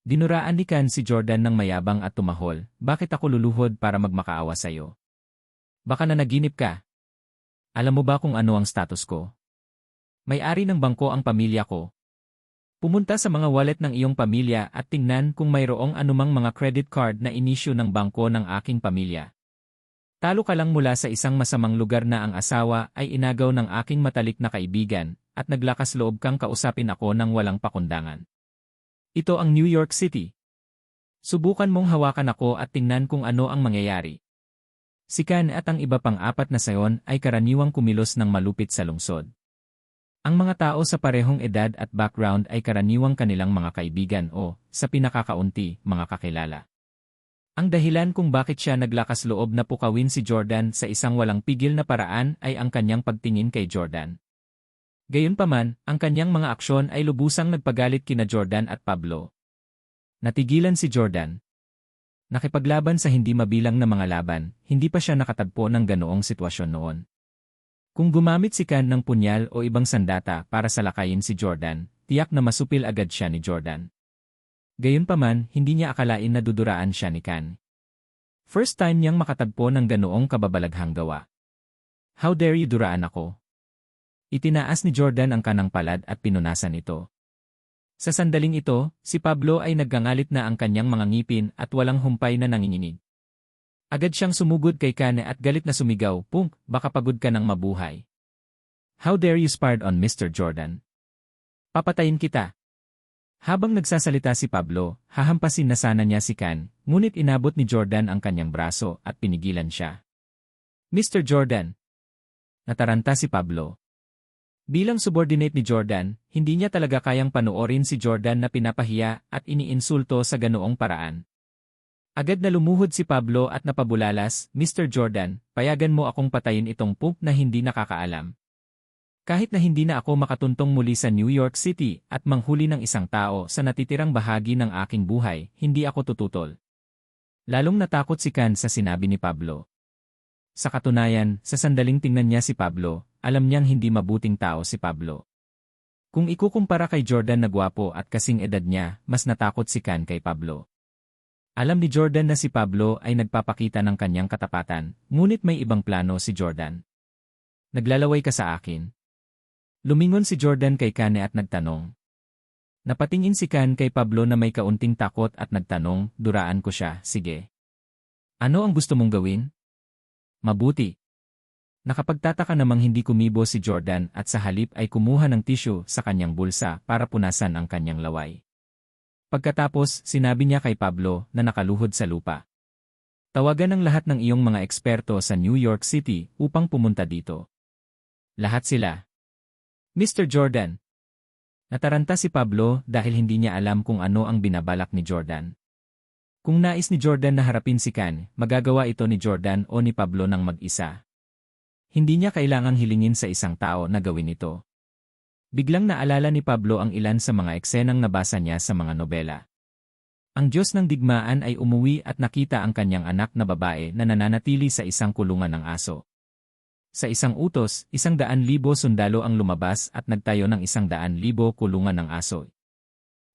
Dinuraan ni Kan si Jordan ng mayabang at tumahol, bakit ako luluhod para magmakaawa sa'yo? Baka nanaginip ka. Alam mo ba kung ano ang status ko? May-ari ng bangko ang pamilya ko. Pumunta sa mga wallet ng iyong pamilya at tingnan kung mayroong anumang mga credit card na inisyu ng bangko ng aking pamilya. Talo ka lang mula sa isang masamang lugar na ang asawa ay inagaw ng aking matalik na kaibigan at naglakas loob kang kausapin ako ng walang pakundangan. Ito ang New York City. Subukan mong hawakan ako at tingnan kung ano ang mangyayari. Si Kan at ang iba pang apat na sayon ay karaniwang kumilos ng malupit sa lungsod. Ang mga tao sa parehong edad at background ay karaniwang kanilang mga kaibigan o, sa pinakakaunti, mga kakilala. Ang dahilan kung bakit siya naglakas loob na pukawin si Jordan sa isang walang pigil na paraan ay ang kanyang pagtingin kay Jordan. Gayunpaman, ang kanyang mga aksyon ay lubusang nagpagalit kina Jordan at Pablo. Natigilan si Jordan. Nakipaglaban sa hindi mabilang na mga laban, hindi pa siya nakatagpo ng ganoong sitwasyon noon. Kung gumamit si Kan ng punyal o ibang sandata para salakayin si Jordan, tiyak na masupil agad siya ni Jordan. Gayunpaman, hindi niya akalain na duduraan siya ni Kan. First time niyang makatagpo ng ganoong kababalaghang gawa. How dare you duraan ako? Itinaas ni Jordan ang kanang palad at pinunasan ito. Sa sandaling ito, si Pablo ay naggangalit na ang kanyang mga ngipin at walang humpay na nanginginig. Agad siyang sumugod kay Kan at galit na sumigaw, "Punk, baka pagod ka ng mabuhay. How dare you spard on Mr. Jordan? Papatayin kita." Habang nagsasalita si Pablo, hahampasin na sana niya si Kan, ngunit inabot ni Jordan ang kanyang braso at pinigilan siya. "Mr. Jordan!" Nataranta si Pablo. Bilang subordinate ni Jordan, hindi niya talaga kayang panoorin si Jordan na pinapahiya at iniinsulto sa ganoong paraan. Agad na lumuhod si Pablo at napabulalas, "Mr. Jordan, payagan mo akong patayin itong punk na hindi nakakaalam. Kahit na hindi na ako makatuntong muli sa New York City at manghuli ng isang tao sa natitirang bahagi ng aking buhay, hindi ako tututol." Lalong natakot si Kan sa sinabi ni Pablo. Sa katunayan, sa sandaling tingnan niya si Pablo, alam niyang hindi mabuting tao si Pablo. Kung ikukumpara kay Jordan na gwapo at kasing edad niya, mas natakot si Kan kay Pablo. Alam ni Jordan na si Pablo ay nagpapakita ng kanyang katapatan, ngunit may ibang plano si Jordan. "Naglalaway ka sa akin?" Lumingon si Jordan kay Kan at nagtanong. Napatingin si Kan kay Pablo na may kaunting takot at nagtanong, "Duraan ko siya, sige. Ano ang gusto mong gawin?" "Mabuti." Nakapagtataka namang hindi kumibo si Jordan at sa halip ay kumuha ng tissue sa kanyang bulsa para punasan ang kanyang laway. Pagkatapos, sinabi niya kay Pablo na nakaluhod sa lupa. "Tawagan ang lahat ng iyong mga eksperto sa New York City upang pumunta dito." Lahat sila. "Mr. Jordan." Nataranta si Pablo dahil hindi niya alam kung ano ang binabalak ni Jordan. Kung nais ni Jordan na harapin si Kan, magagawa ito ni Jordan o ni Pablo ng mag-isa. Hindi niya kailangang hilingin sa isang tao na gawin ito. Biglang naalala ni Pablo ang ilan sa mga eksenang nabasa niya sa mga nobela. Ang Diyos ng digmaan ay umuwi at nakita ang kanyang anak na babae na nananatili sa isang kulungan ng aso. Sa isang utos, 100,000 sundalo ang lumabas at nagtayo ng 100,000 kulungan ng aso.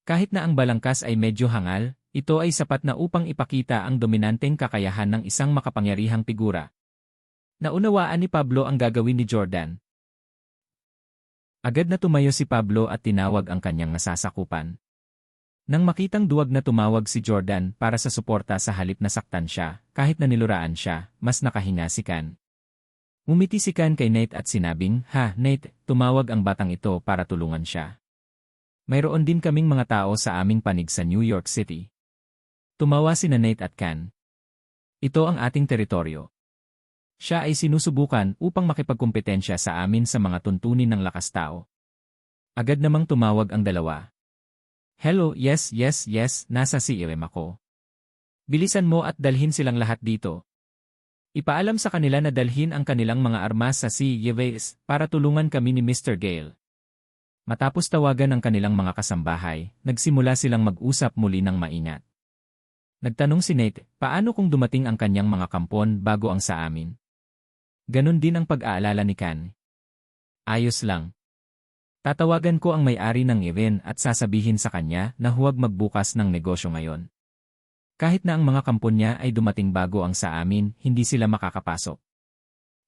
Kahit na ang balangkas ay medyo hangal, ito ay sapat na upang ipakita ang dominanteng kakayahan ng isang makapangyarihang figura. Naunawaan ni Pablo ang gagawin ni Jordan. Agad na tumayo si Pablo at tinawag ang kanyang nasasakupan. Nang makitang duwag na tumawag si Jordan para sa suporta sa halip na saktan siya, kahit na niluraan siya, mas nakahinga si Kan. Umiti si Kan kay Nate at sinabing, "Ha, Nate, tumawag ang batang ito para tulungan siya. Mayroon din kaming mga tao sa aming panig sa New York City." Tumawa sina Nate at Kan. "Ito ang ating teritoryo. Siya ay sinusubukan upang makipagkumpetensya sa amin sa mga tuntunin ng lakas tao." Agad namang tumawag ang dalawa. "Hello, yes, nasa CRM ako. Bilisan mo at dalhin silang lahat dito. Ipaalam sa kanila na dalhin ang kanilang mga armas sa CEVs para tulungan kami ni Mr. Gale." Matapos tawagan ang kanilang mga kasambahay, nagsimula silang mag-usap muli ng maingat. Nagtanong si Nate, paano kung dumating ang kanyang mga kampon bago ang sa amin? Ganon din ang pag-aalala ni Kan. "Ayos lang. Tatawagan ko ang may-ari ng event at sasabihin sa kanya na huwag magbukas ng negosyo ngayon. Kahit na ang mga kampon niya ay dumating bago ang sa amin, hindi sila makakapasok.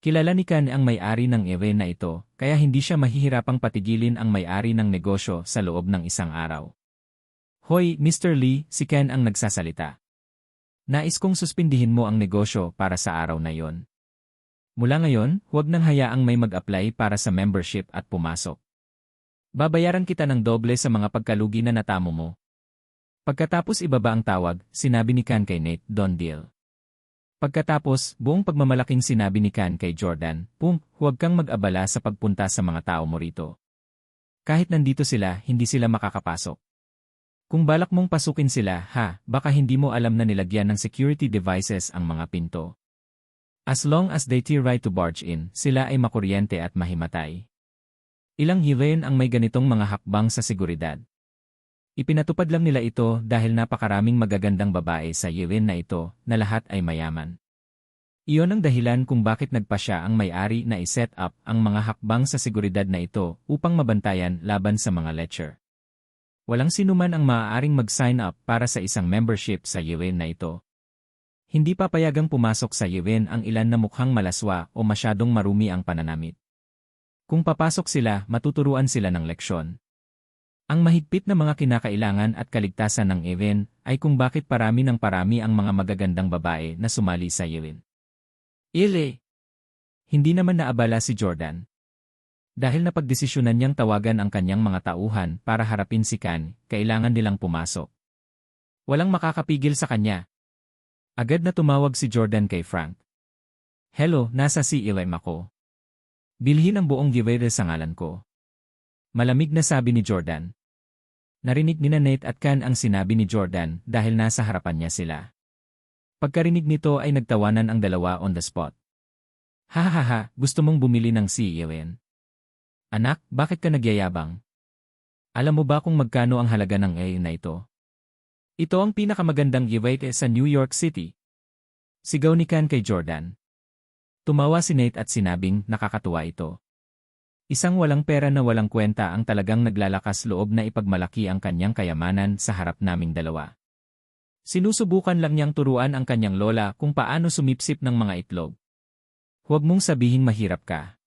Kilala ni Ken ang may-ari ng event na ito, kaya hindi siya mahihirapang patigilin ang may-ari ng negosyo sa loob ng isang araw. Hoy, Mr. Lee, si Ken ang nagsasalita. Nais kong suspindihin mo ang negosyo para sa araw na yon. Mula ngayon, huwag nang hayaang may mag-apply para sa membership at pumasok. Babayaran kita ng doble sa mga pagkalugi na natamo mo. Pagkatapos ibaba ang tawag, sinabi ni Ken kay Nate Dondil. Pagkatapos, buong pagmamalaking sinabi ni Ken kay Jordan, huwag kang mag-abala sa pagpunta sa mga tao mo rito. Kahit nandito sila, hindi sila makakapasok. Kung balak mong pasukin sila, baka hindi mo alam na nilagyan ng security devices ang mga pinto. As long as they try to barge in, sila ay makuryente at mahimatay. Ilang hilain ang may ganitong mga hakbang sa seguridad. Ipinatupad lang nila ito dahil napakaraming magagandang babae sa Yelin na ito na lahat ay mayaman. Iyon ang dahilan kung bakit nagpa siya ang may-ari na i-set up ang mga hakbang sa seguridad na ito upang mabantayan laban sa mga lecher. Walang sinuman ang maaaring mag-sign up para sa isang membership sa Yelin na ito. Hindi papayagang pumasok sa Yelin ang ilan na mukhang malaswa o masyadong marumi ang pananamit. Kung papasok sila, matuturuan sila ng leksyon. Ang mahigpit na mga kinakailangan at kaligtasan ng event ay kung bakit parami ng parami ang mga magagandang babae na sumali sa Yelin. Hindi naman naabala si Jordan. Dahil napagdesisyonan niyang tawagan ang kanyang mga tauhan para harapin si Ken, kailangan nilang pumasok. Walang makakapigil sa kanya. Agad na tumawag si Jordan kay Frank. Hello, nasa si Ilem ako. Bilhin ang buong giveaway sa ngalan ko. Malamig na sabi ni Jordan. Narinig ni Nate at Ken ang sinabi ni Jordan dahil nasa harapan niya sila. Pagkarinig nito ay nagtawanan ang dalawa on the spot. Gusto mong bumili ng CEON? Anak, bakit ka nagyayabang? Alam mo ba kung magkano ang halaga ng AIN na ito? Ito ang pinakamagandang giveaway sa New York City. Sigaw ni Ken kay Jordan. Tumawa si Nate at sinabing nakakatuwa ito. Isang walang pera na walang kwenta ang talagang naglalakas loob na ipagmalaki ang kanyang kayamanan sa harap naming dalawa. Sinusubukan lang niyang turuan ang kanyang lola kung paano sumipsip ng mga itlog. Huwag mong sabihing mahirap ka.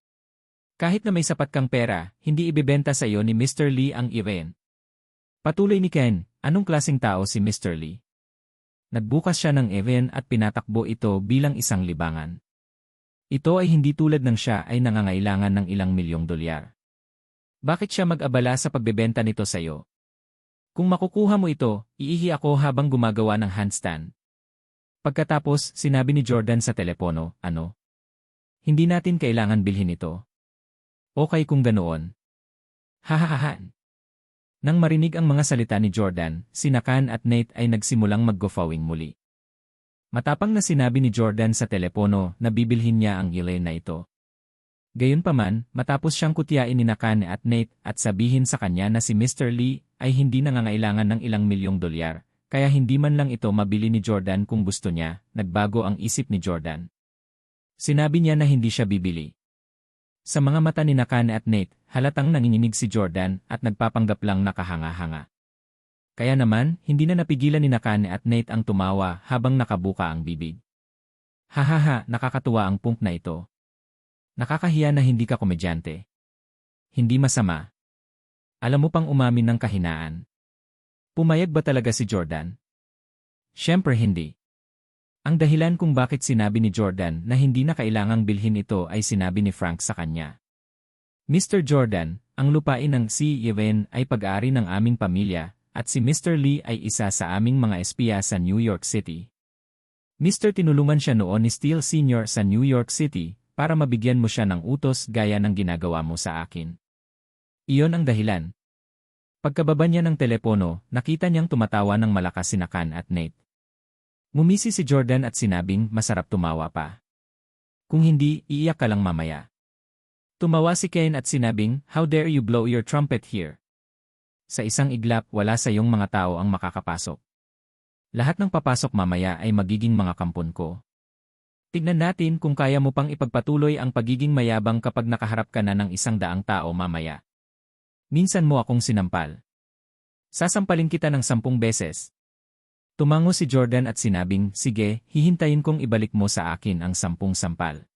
Kahit na may sapat kang pera, hindi ibebenta sa iyo ni Mr. Lee ang event. Patuloy ni Ken, anong klaseng tao si Mr. Lee? Nagbukas siya ng event at pinatakbo ito bilang isang libangan. Ito ay hindi tulad ng siya ay nangangailangan ng ilang milyong dolyar. Bakit siya mag-abala sa pagbebenta nito sa iyo? Kung makukuha mo ito, iihi ako habang gumagawa ng handstand. Pagkatapos, sinabi ni Jordan sa telepono, Hindi natin kailangan bilhin ito. Okay kung ganoon. Nang marinig ang mga salita ni Jordan, sina Ken at Nate ay nagsimulang mag-gofawing muli. Matapang na sinabi ni Jordan sa telepono na bibilhin niya ang Elaine na ito. Gayunpaman, matapos siyang kutyain ni Ken at Nate at sabihin sa kanya na si Mr. Lee ay hindi nangangailangan ng ilang milyong dolyar, kaya hindi man lang ito mabili ni Jordan kung gusto niya, nagbago ang isip ni Jordan. Sinabi niya na hindi siya bibili. Sa mga mata ni Ken at Nate, halatang nanginginig si Jordan at nagpapanggap lang nakahanga-hanga. Kaya naman, hindi na napigilan ni Ken at Nate ang tumawa habang nakabuka ang bibig. Nakakatuwa ang punk na ito. Nakakahiya na hindi ka komedyante. Hindi masama. Alam mo pang umamin ng kahinaan. Pumayag ba talaga si Jordan? Siyempre hindi. Ang dahilan kung bakit sinabi ni Jordan na hindi na kailangang bilhin ito ay sinabi ni Frank sa kanya. Mr. Jordan, ang lupain ng CEON ay pag-aari ng aming pamilya, at si Mr. Lee ay isa sa aming mga espiya sa New York City. Mr. Tinulungan siya noon ni Steele Sr. sa New York City para mabigyan mo siya ng utos gaya ng ginagawa mo sa akin. Iyon ang dahilan. Pagkababa niya ng telepono, nakita niyang tumatawa ng malakas si Ken at Nate. Ngumisi si Jordan at sinabing masarap tumawa pa. Kung hindi, iiyak ka lang mamaya. Tumawa si Ken at sinabing, how dare you blow your trumpet here? Sa isang iglap, wala sa iyong mga tao ang makakapasok. Lahat ng papasok mamaya ay magiging mga kampon ko. Tignan natin kung kaya mo pang ipagpatuloy ang pagiging mayabang kapag nakaharap ka na ng 100 tao mamaya. Minsan mo akong sinampal. Sasampalin kita ng 10 beses. Tumango si Jordan at sinabing, sige, hihintayin kong ibalik mo sa akin ang 10 sampal.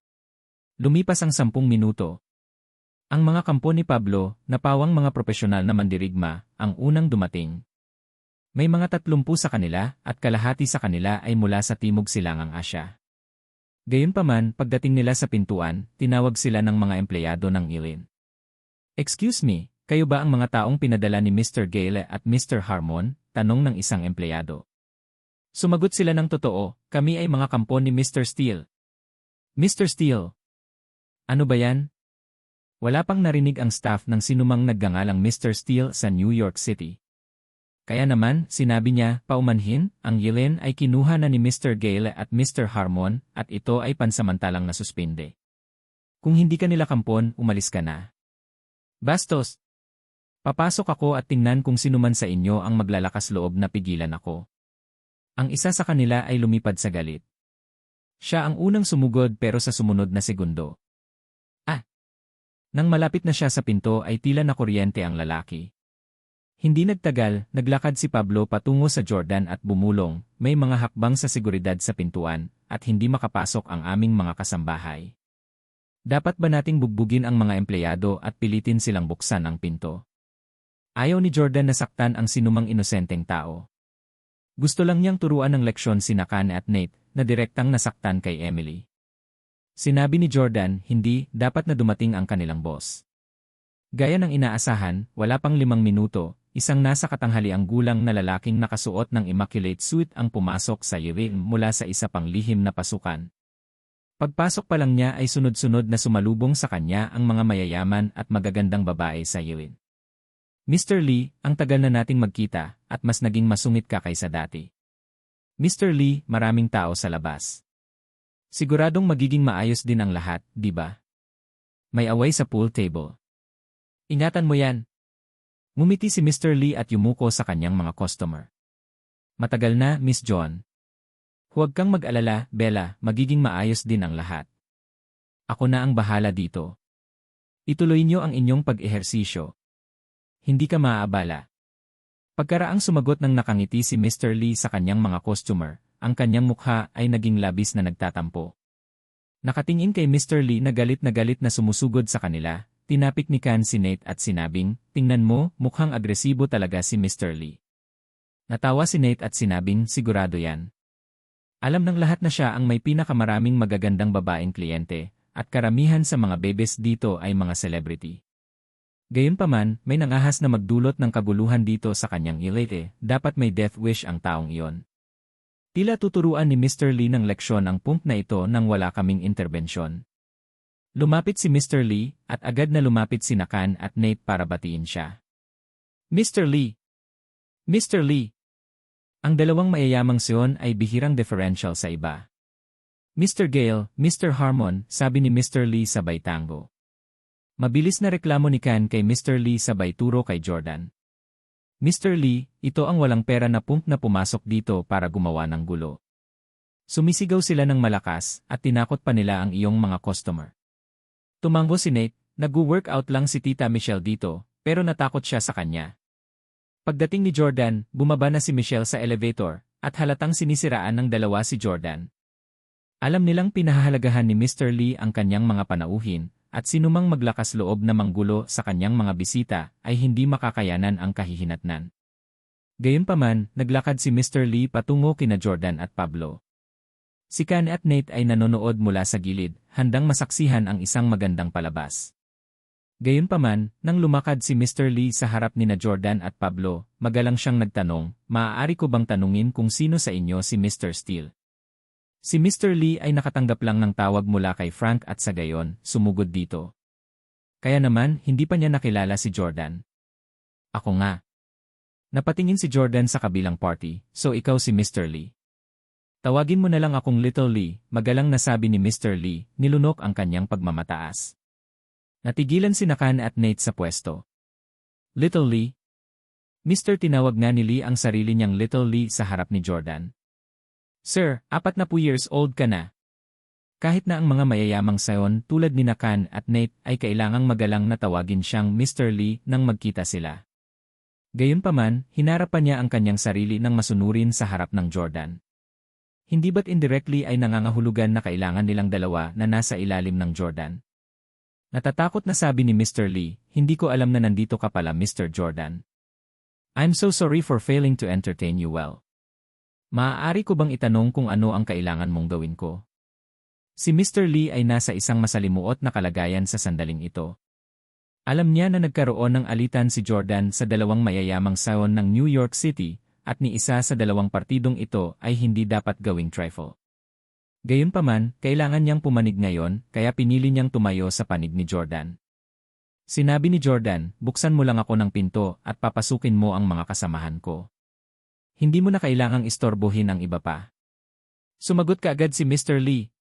Lumipas ang 10 minuto. Ang mga kampo ni Pablo, napawang mga propesyonal na mandirigma, ang unang dumating. May mga 30 sa kanila at kalahati sa kanila ay mula sa Timog Silangang Asya. Gayunpaman, pagdating nila sa pintuan, tinawag sila ng mga empleyado ng Ilin. Excuse me, kayo ba ang mga taong pinadala ni Mr. Gale at Mr. Harmon? Tanong ng isang empleyado. Sumagot sila ng totoo, kami ay mga kampo ni Mr. Steele. Mr. Steele? Ano ba yan? Wala pang narinig ang staff ng sinumang nagngangalang Mr. Steele sa New York City. Kaya naman, sinabi niya, paumanhin, ang Yellen ay kinuha na ni Mr. Gale at Mr. Harmon at ito ay pansamantalang nasuspinde. Kung hindi ka nila kampon, umalis ka na. Bastos! Papasok ako at tingnan kung sino man sa inyo ang maglalakas loob na pigilan ako. Ang isa sa kanila ay lumipad sa galit. Siya ang unang sumugod pero sa sumunod na segundo. Nang malapit na siya sa pinto ay tila na kuryente ang lalaki. Hindi nagtagal, naglakad si Pablo patungo sa Jordan at bumulong, may mga hakbang sa seguridad sa pintuan, at hindi makapasok ang aming mga kasambahay. Dapat ba nating bugbugin ang mga empleyado at pilitin silang buksan ang pinto? Ayaw ni Jordan na saktan ang sinumang inosenteng tao. Gusto lang niyang turuan ng leksyon sina Kan at Nate na direktang nasaktan kay Emily. Sinabi ni Jordan, hindi, dapat na dumating ang kanilang boss. Gaya ng inaasahan, wala pang 5 minuto, isang nasa katanghaliang gulang na lalaking nakasuot ng immaculate suit ang pumasok sa Yellen mula sa isa pang lihim na pasukan. Pagpasok pa lang niya ay sunod-sunod na sumalubong sa kanya ang mga mayayaman at magagandang babae sa Yellen. Mr. Lee, ang tagal na nating magkita, at mas naging masungit ka kaysa dati. Mr. Lee, maraming tao sa labas. Siguradong magiging maayos din ang lahat, di ba? May away sa pool table. Ingatan mo yan. Ngumiti si Mr. Lee at yumuko sa kanyang mga customer. Matagal na, Miss John. Huwag kang mag-alala, Bella, magiging maayos din ang lahat. Ako na ang bahala dito. Ituloy niyo ang inyong pag-ehersisyo. Hindi ka maaabala. Pagkaraang sumagot ng nakangiti si Mr. Lee sa kanyang mga customer, ang kanyang mukha ay naging labis na nagtatampo. Nakatingin kay Mr. Lee na galit na sumusugod sa kanila, tinapik ni Kan si Nate at sinabing, tingnan mo, mukhang agresibo talaga si Mr. Lee. Natawa si Nate at sinabing, sigurado yan. Alam ng lahat na siya ang may pinakamaraming magagandang babaeng kliyente, at karamihan sa mga bebes dito ay mga celebrity. Gayunpaman, may nangahas na magdulot ng kaguluhan dito sa kanyang ilete, dapat may death wish ang taong iyon. Tila tuturuan ni Mr. Lee ng leksyon ang punkt na ito nang wala kaming interbensyon. Lumapit si Mr. Lee, at agad na lumapit si Kan at Nate para batiin siya. Mr. Lee! Mr. Lee! Ang dalawang mayayamang siyon ay bihirang differential sa iba. Mr. Gale, Mr. Harmon, sabi ni Mr. Lee sabay tango. Mabilis na reklamo ni Kan kay Mr. Lee sabay turo kay Jordan. Mr. Lee, ito ang walang pera na punk na pumasok dito para gumawa ng gulo. Sumisigaw sila ng malakas at tinakot pa nila ang iyong mga customer. Tumango si Nate, nag-workout lang si Tita Michelle dito, pero natakot siya sa kanya. Pagdating ni Jordan, bumaba na si Michelle sa elevator, at halatang sinisiraan ng dalawa si Jordan. Alam nilang pinahahalagahan ni Mr. Lee ang kanyang mga panauhin, at sinumang maglakas loob na manggulo sa kanyang mga bisita ay hindi makakayanan ang kahihinatnan. Gayunpaman, naglakad si Mr. Lee patungo kina Jordan at Pablo. Si Kan at Nate ay nanonood mula sa gilid, handang masaksihan ang isang magandang palabas. Gayunpaman, nang lumakad si Mr. Lee sa harap nina Jordan at Pablo, magalang siyang nagtanong, maaari ko bang tanungin kung sino sa inyo si Mr. Steele? Si Mr. Lee ay nakatanggap lang ng tawag mula kay Frank at sa gayon, sumugod dito. Kaya naman, hindi pa niya nakilala si Jordan. Ako nga. Napatingin si Jordan sa kabilang party, so ikaw si Mr. Lee. Tawagin mo na lang akong Little Lee, magalang nasabi ni Mr. Lee, nilunok ang kanyang pagmamataas. Natigilan si Kan at Nate sa pwesto. Little Lee? Mr. Tinawag nga ni Lee ang sarili niyang Little Lee sa harap ni Jordan. Sir, 40 years old ka na. Kahit na ang mga mayayamang sayon tulad ni Khan at Nate ay kailangang magalang na tawagin siyang Mr. Lee nang magkita sila. Gayunpaman, hinarapan niya ang kanyang sarili ng masunurin sa harap ng Jordan. Hindi ba't indirectly ay nangangahulugan na kailangan nilang dalawa na nasa ilalim ng Jordan? Natatakot na sabi ni Mr. Lee, hindi ko alam na nandito ka pala Mr. Jordan. I'm so sorry for failing to entertain you well. Maaari ko bang itanong kung ano ang kailangan mong gawin ko? Si Mr. Lee ay nasa isang masalimuot na kalagayan sa sandaling ito. Alam niya na nagkaroon ng alitan si Jordan sa dalawang mayayamang sayon ng New York City at ni isa sa dalawang partidong ito ay hindi dapat gawing trifle. Gayunpaman, kailangan niyang pumanig ngayon kaya pinili niyang tumayo sa panig ni Jordan. Sinabi ni Jordan, buksan mo lang ako ng pinto at papasukin mo ang mga kasamahan ko. Hindi mo na kailangang istorbohin ang iba pa. Sumagot kaagad si Mr. Lee.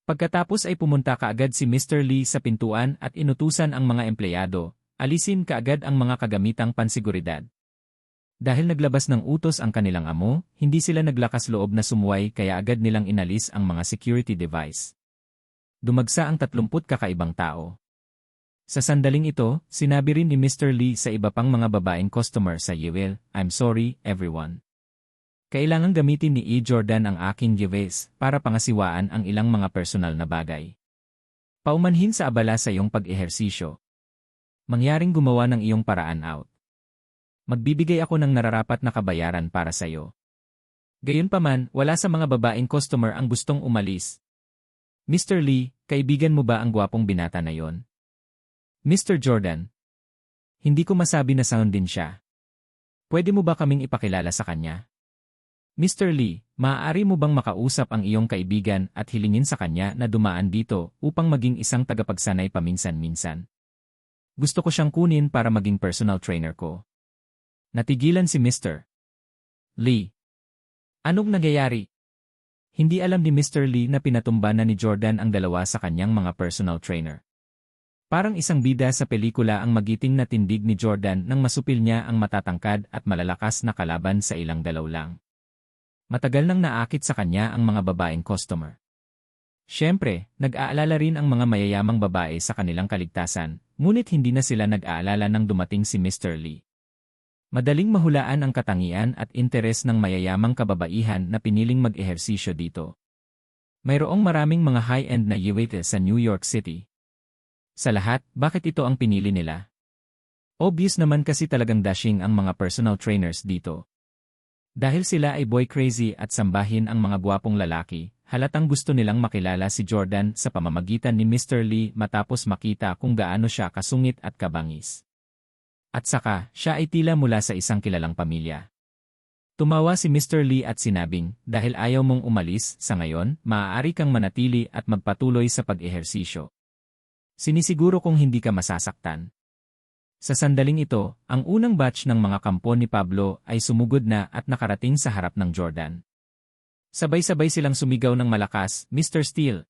Pagkatapos ay pumunta kaagad si Mr. Lee sa pintuan at inutusan ang mga empleyado, alisin kaagad ang mga kagamitang pansiguridad. Dahil naglabas ng utos ang kanilang amo, hindi sila naglakas loob na sumuway kaya agad nilang inalis ang mga security device. Dumagsa ang 30 kakaibang tao. Sa sandaling ito, sinabi rin ni Mr. Lee sa iba pang mga babaeng customer sa Yewel, I'm sorry, everyone. Kailangang gamitin ni E. Jordan ang aking device para pangasiwaan ang ilang mga personal na bagay. Paumanhin sa abala sa iyong pag-ehersisyo. Mangyaring gumawa ng iyong paraan out. Magbibigay ako ng nararapat na kabayaran para sa iyo. Gayunpaman, wala sa mga babaeng customer ang gustong umalis. Mr. Lee, kaibigan mo ba ang gwapong binata na yon? Mr. Jordan. Hindi ko masabi na sound din siya. Pwede mo ba kaming ipakilala sa kanya? Mr. Lee, maaari mo bang makausap ang iyong kaibigan at hilingin sa kanya na dumaan dito upang maging isang tagapagsanay paminsan-minsan? Gusto ko siyang kunin para maging personal trainer ko. Natigilan si Mr. Lee. Anong nangyayari? Hindi alam ni Mr. Lee na pinatumba na ni Jordan ang dalawa sa kanyang mga personal trainer. Parang isang bida sa pelikula ang magiting na tindig ni Jordan nang masupil niya ang matatangkad at malalakas na kalaban sa ilang dalaw lang. Matagal nang naakit sa kanya ang mga babaeng customer. Siyempre, nag-aalala rin ang mga mayayamang babae sa kanilang kaligtasan, ngunit hindi na sila nag-aalala nang dumating si Mr. Lee. Madaling mahulaan ang katangian at interes ng mayayamang kababaihan na piniling mag-ehersisyo dito. Mayroong maraming mga high-end na yewete sa New York City. Sa lahat, bakit ito ang pinili nila? Obvious naman kasi talagang dashing ang mga personal trainers dito. Dahil sila ay boy crazy at sambahin ang mga gwapong lalaki, halatang gusto nilang makilala si Jordan sa pamamagitan ni Mr. Lee matapos makita kung gaano siya kasungit at kabangis. At saka, siya ay tila mula sa isang kilalang pamilya. Tumawa si Mr. Lee at sinabing, dahil ayaw mong umalis, sa ngayon, maaari kang manatili at magpatuloy sa pag-ehersisyo. Sinisiguro kong hindi ka masasaktan. Sa sandaling ito, ang unang batch ng mga kampo ni Pablo ay sumugod na at nakarating sa harap ng Jordan. Sabay-sabay silang sumigaw ng malakas, Mr. Steele.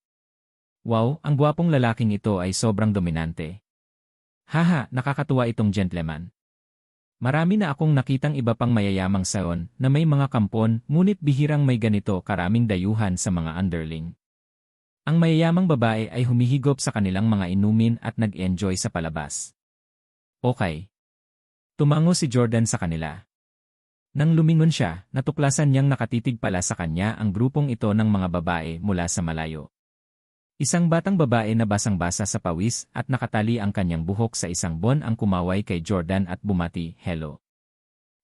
Wow, ang gwapong lalaking ito ay sobrang dominante. Haha, nakakatuwa itong gentleman. Marami na akong nakitang iba pang mayayamang sayon na may mga kampon ngunit bihirang may ganito karaming dayuhan sa mga underling. Ang mayayamang babae ay humihigop sa kanilang mga inumin at nag-enjoy sa palabas. Okay. Tumango si Jordan sa kanila. Nang lumingon siya, natuklasan niyang nakatitig pala sa kanya ang grupong ito ng mga babae mula sa malayo. Isang batang babae na basang-basa sa pawis at nakatali ang kanyang buhok sa isang bon ang kumaway kay Jordan at bumati, hello.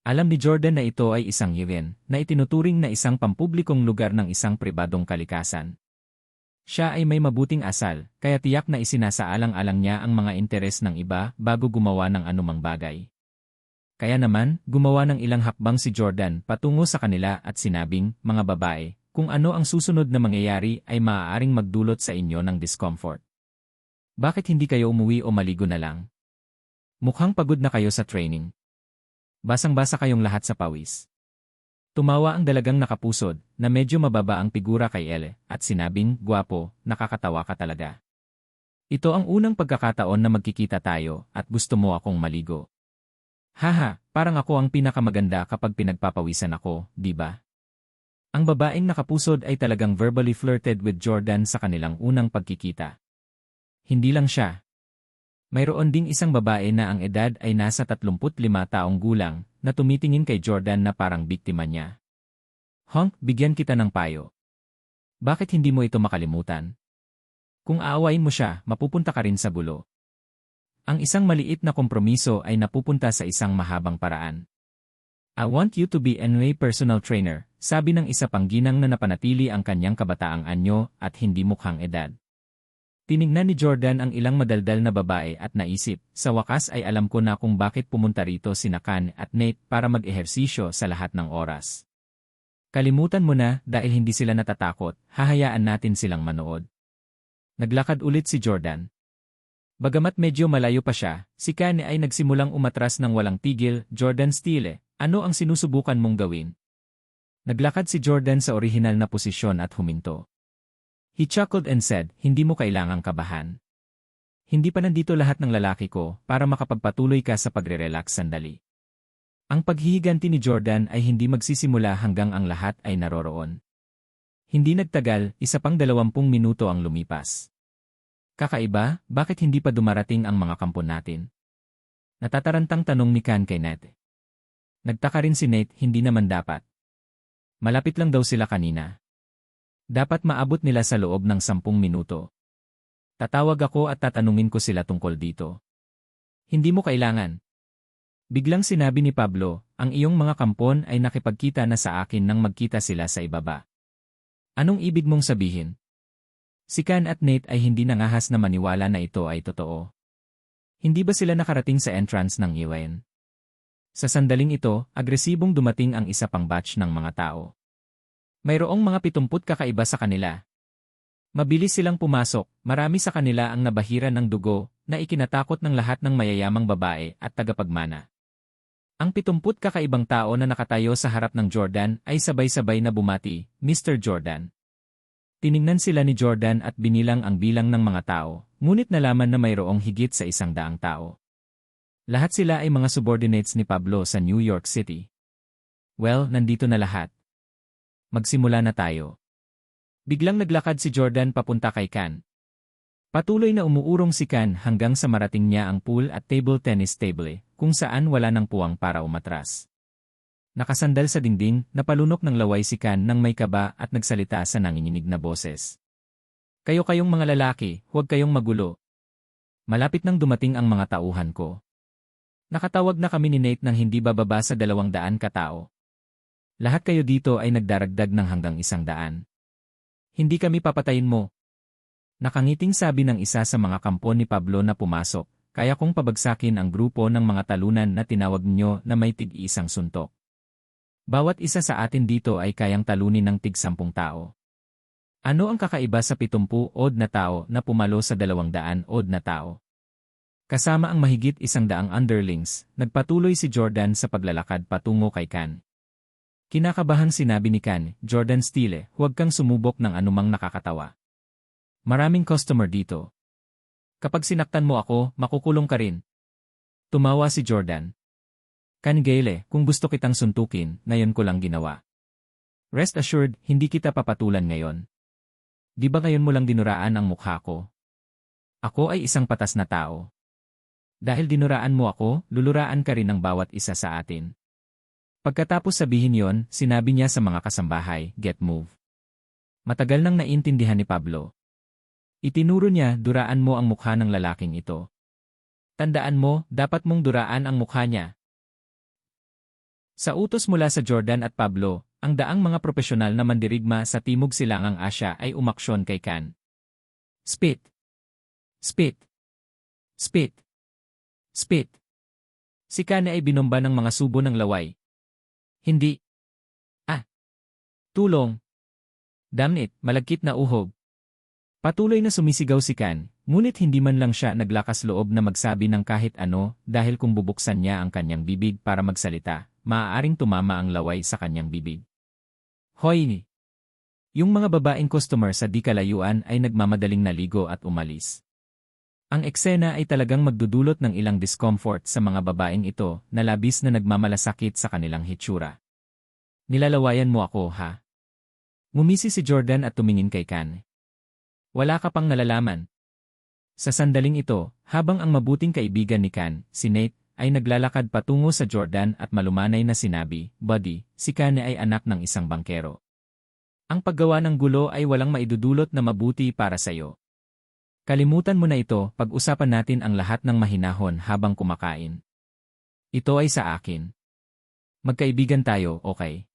Alam ni Jordan na ito ay isang event na itinuturing na isang pampublikong lugar ng isang pribadong kalikasan. Siya ay may mabuting asal, kaya tiyak na isinasaalang-alang niya ang mga interes ng iba bago gumawa ng anumang bagay. Kaya naman, gumawa ng ilang hakbang si Jordan patungo sa kanila at sinabing, mga babae, kung ano ang susunod na mangyayari ay maaaring magdulot sa inyo ng discomfort. Bakit hindi kayo umuwi o maligo na lang? Mukhang pagod na kayo sa training. Basang-basa kayong lahat sa pawis. Tumawa ang dalagang nakapusod, na medyo mababa ang figura kay Elle, at sinabing, gwapo, nakakatawa ka talaga. Ito ang unang pagkakataon na magkikita tayo, at gusto mo akong maligo. Haha, parang ako ang pinakamaganda kapag pinagpapawisan ako, di ba? Ang babaeng nakapusod ay talagang verbally flirted with Jordan sa kanilang unang pagkikita. Hindi lang siya. Mayroon ding isang babae na ang edad ay nasa 35 taong gulang na tumitingin kay Jordan na parang biktima niya. Honk, bigyan kita ng payo. Bakit hindi mo ito makalimutan? Kung aawain mo siya, mapupunta ka rin sa gulo. Ang isang maliit na kompromiso ay napupunta sa isang mahabang paraan. I want you to be my personal trainer, sabi ng isa pang ginang na napanatili ang kanyang kabataang anyo at hindi mukhang edad. Tinignan ni Jordan ang ilang madaldal na babae at naisip, sa wakas ay alam ko na kung bakit pumunta rito sina Kan at Nate para mag-ehersisyo sa lahat ng oras. Kalimutan mo na dahil hindi sila natatakot, hahayaan natin silang manood. Naglakad ulit si Jordan. Bagamat medyo malayo pa siya, si Kan ay nagsimulang umatras ng walang tigil. Jordan Steele, ano ang sinusubukan mong gawin? Naglakad si Jordan sa orihinal na posisyon at huminto. He chuckled and said, hindi mo kailangang kabahan. Hindi pa nandito lahat ng lalaki ko para makapagpatuloy ka sa pagre-relax sandali. Ang paghihiganti ni Jordan ay hindi magsisimula hanggang ang lahat ay naroroon. Hindi nagtagal, isa pang 20 minuto ang lumipas. Kakaiba, bakit hindi pa dumarating ang mga kampon natin? Natatarantang tanong ni Kan kay Nate. Nagtaka rin si Nate, hindi naman dapat. Malapit lang daw sila kanina. Dapat maabot nila sa loob ng 10 minuto. Tatawag ako at tatanungin ko sila tungkol dito. Hindi mo kailangan. Biglang sinabi ni Pablo, ang iyong mga kampon ay nakipagkita na sa akin nang magkita sila sa ibaba. Anong ibig mong sabihin? Si Kan at Nate ay hindi nangahas na maniwala na ito ay totoo. Hindi ba sila nakarating sa entrance ng Iwain? Sa sandaling ito, agresibong dumating ang isa pang batch ng mga tao. Mayroong mga 70 kakaiba sa kanila. Mabilis silang pumasok, marami sa kanila ang nabahira ng dugo na ikinatakot ng lahat ng mayayamang babae at tagapagmana. Ang 70 kakaibang tao na nakatayo sa harap ng Jordan ay sabay-sabay na bumati, Mr. Jordan. Tiningnan sila ni Jordan at binilang ang bilang ng mga tao, ngunit nalaman na mayroong higit sa 100 tao. Lahat sila ay mga subordinates ni Pablo sa New York City. Well, nandito na lahat. Magsimula na tayo. Biglang naglakad si Jordan papunta kay Kan. Patuloy na umuurong si Kan hanggang sa marating niya ang pool at table tennis table, kung saan wala nang puwang para umatras. Nakasandal sa dingding, napalunok ng laway si Kan nang may kaba at nagsalita sa nanginginig na boses. Kayong mga lalaki, huwag kayong magulo. Malapit nang dumating ang mga tauhan ko. Nakatawag na kami ni Nate ng hindi bababa sa 200 katao. Lahat kayo dito ay nagdaragdag ng hanggang 100. Hindi kami papatayin mo. Nakangiting sabi ng isa sa mga kampon ni Pablo na pumasok, kaya kong pabagsakin ang grupo ng mga talunan na tinawag niyo na may tig-isang suntok. Bawat isa sa atin dito ay kayang talunin ng tig-10 tao. Ano ang kakaiba sa 70-odd na tao na pumalo sa 200-odd na tao? Kasama ang mahigit 100 underlings, nagpatuloy si Jordan sa paglalakad patungo kay Kan. Kinakabahang sinabi ni Kan, Jordan Steele, huwag kang sumubok ng anumang nakakatawa. Maraming customer dito. Kapag sinaktan mo ako, makukulong ka rin. Tumawa si Jordan. Kan Gale, kung gusto kitang suntukin, ngayon ko lang ginawa. Rest assured, hindi kita papatulan ngayon. Di ba ngayon mo lang dinuraan ang mukha ko? Ako ay isang patas na tao. Dahil dinuraan mo ako, luluraan ka rin ng bawat isa sa atin. Pagkatapos sabihin yon, sinabi niya sa mga kasambahay, get move. Matagal nang naintindihan ni Pablo. Itinuro niya, duraan mo ang mukha ng lalaking ito. Tandaan mo, dapat mong duraan ang mukha niya. Sa utos mula sa Jordan at Pablo, ang daang mga profesional na mandirigma sa Timog Silangang Asya ay umaksyon kay Kan. Spit! Spit! Spit! Spit! Si Kan ay binomba ng mga subo ng laway. Hindi. Tulong. Damn it, malagkit na uhog. Patuloy na sumisigaw si Kan, ngunit hindi man lang siya naglakas loob na magsabi ng kahit ano dahil kung bubuksan niya ang kanyang bibig para magsalita, maaaring tumama ang laway sa kanyang bibig. Hoy! Yung mga babaeng customer sa di kalayuan ay nagmamadaling naligo at umalis. Ang eksena ay talagang magdudulot ng ilang discomfort sa mga babaeng ito na labis na nagmamalasakit sa kanilang hitsura. Nilalawayan mo ako, ha? Ngumisi si Jordan at tumingin kay Kan. Wala ka pang nalalaman. Sa sandaling ito, habang ang mabuting kaibigan ni Kan, si Nate, ay naglalakad patungo sa Jordan at malumanay na sinabi, "Buddy, si Kan ay anak ng isang bangkero. Ang paggawa ng gulo ay walang maidudulot na mabuti para sa'yo. Kalimutan mo na ito, pag-usapan natin ang lahat ng mahinahon habang kumakain. Ito ay sa akin. Magkaibigan tayo, okay?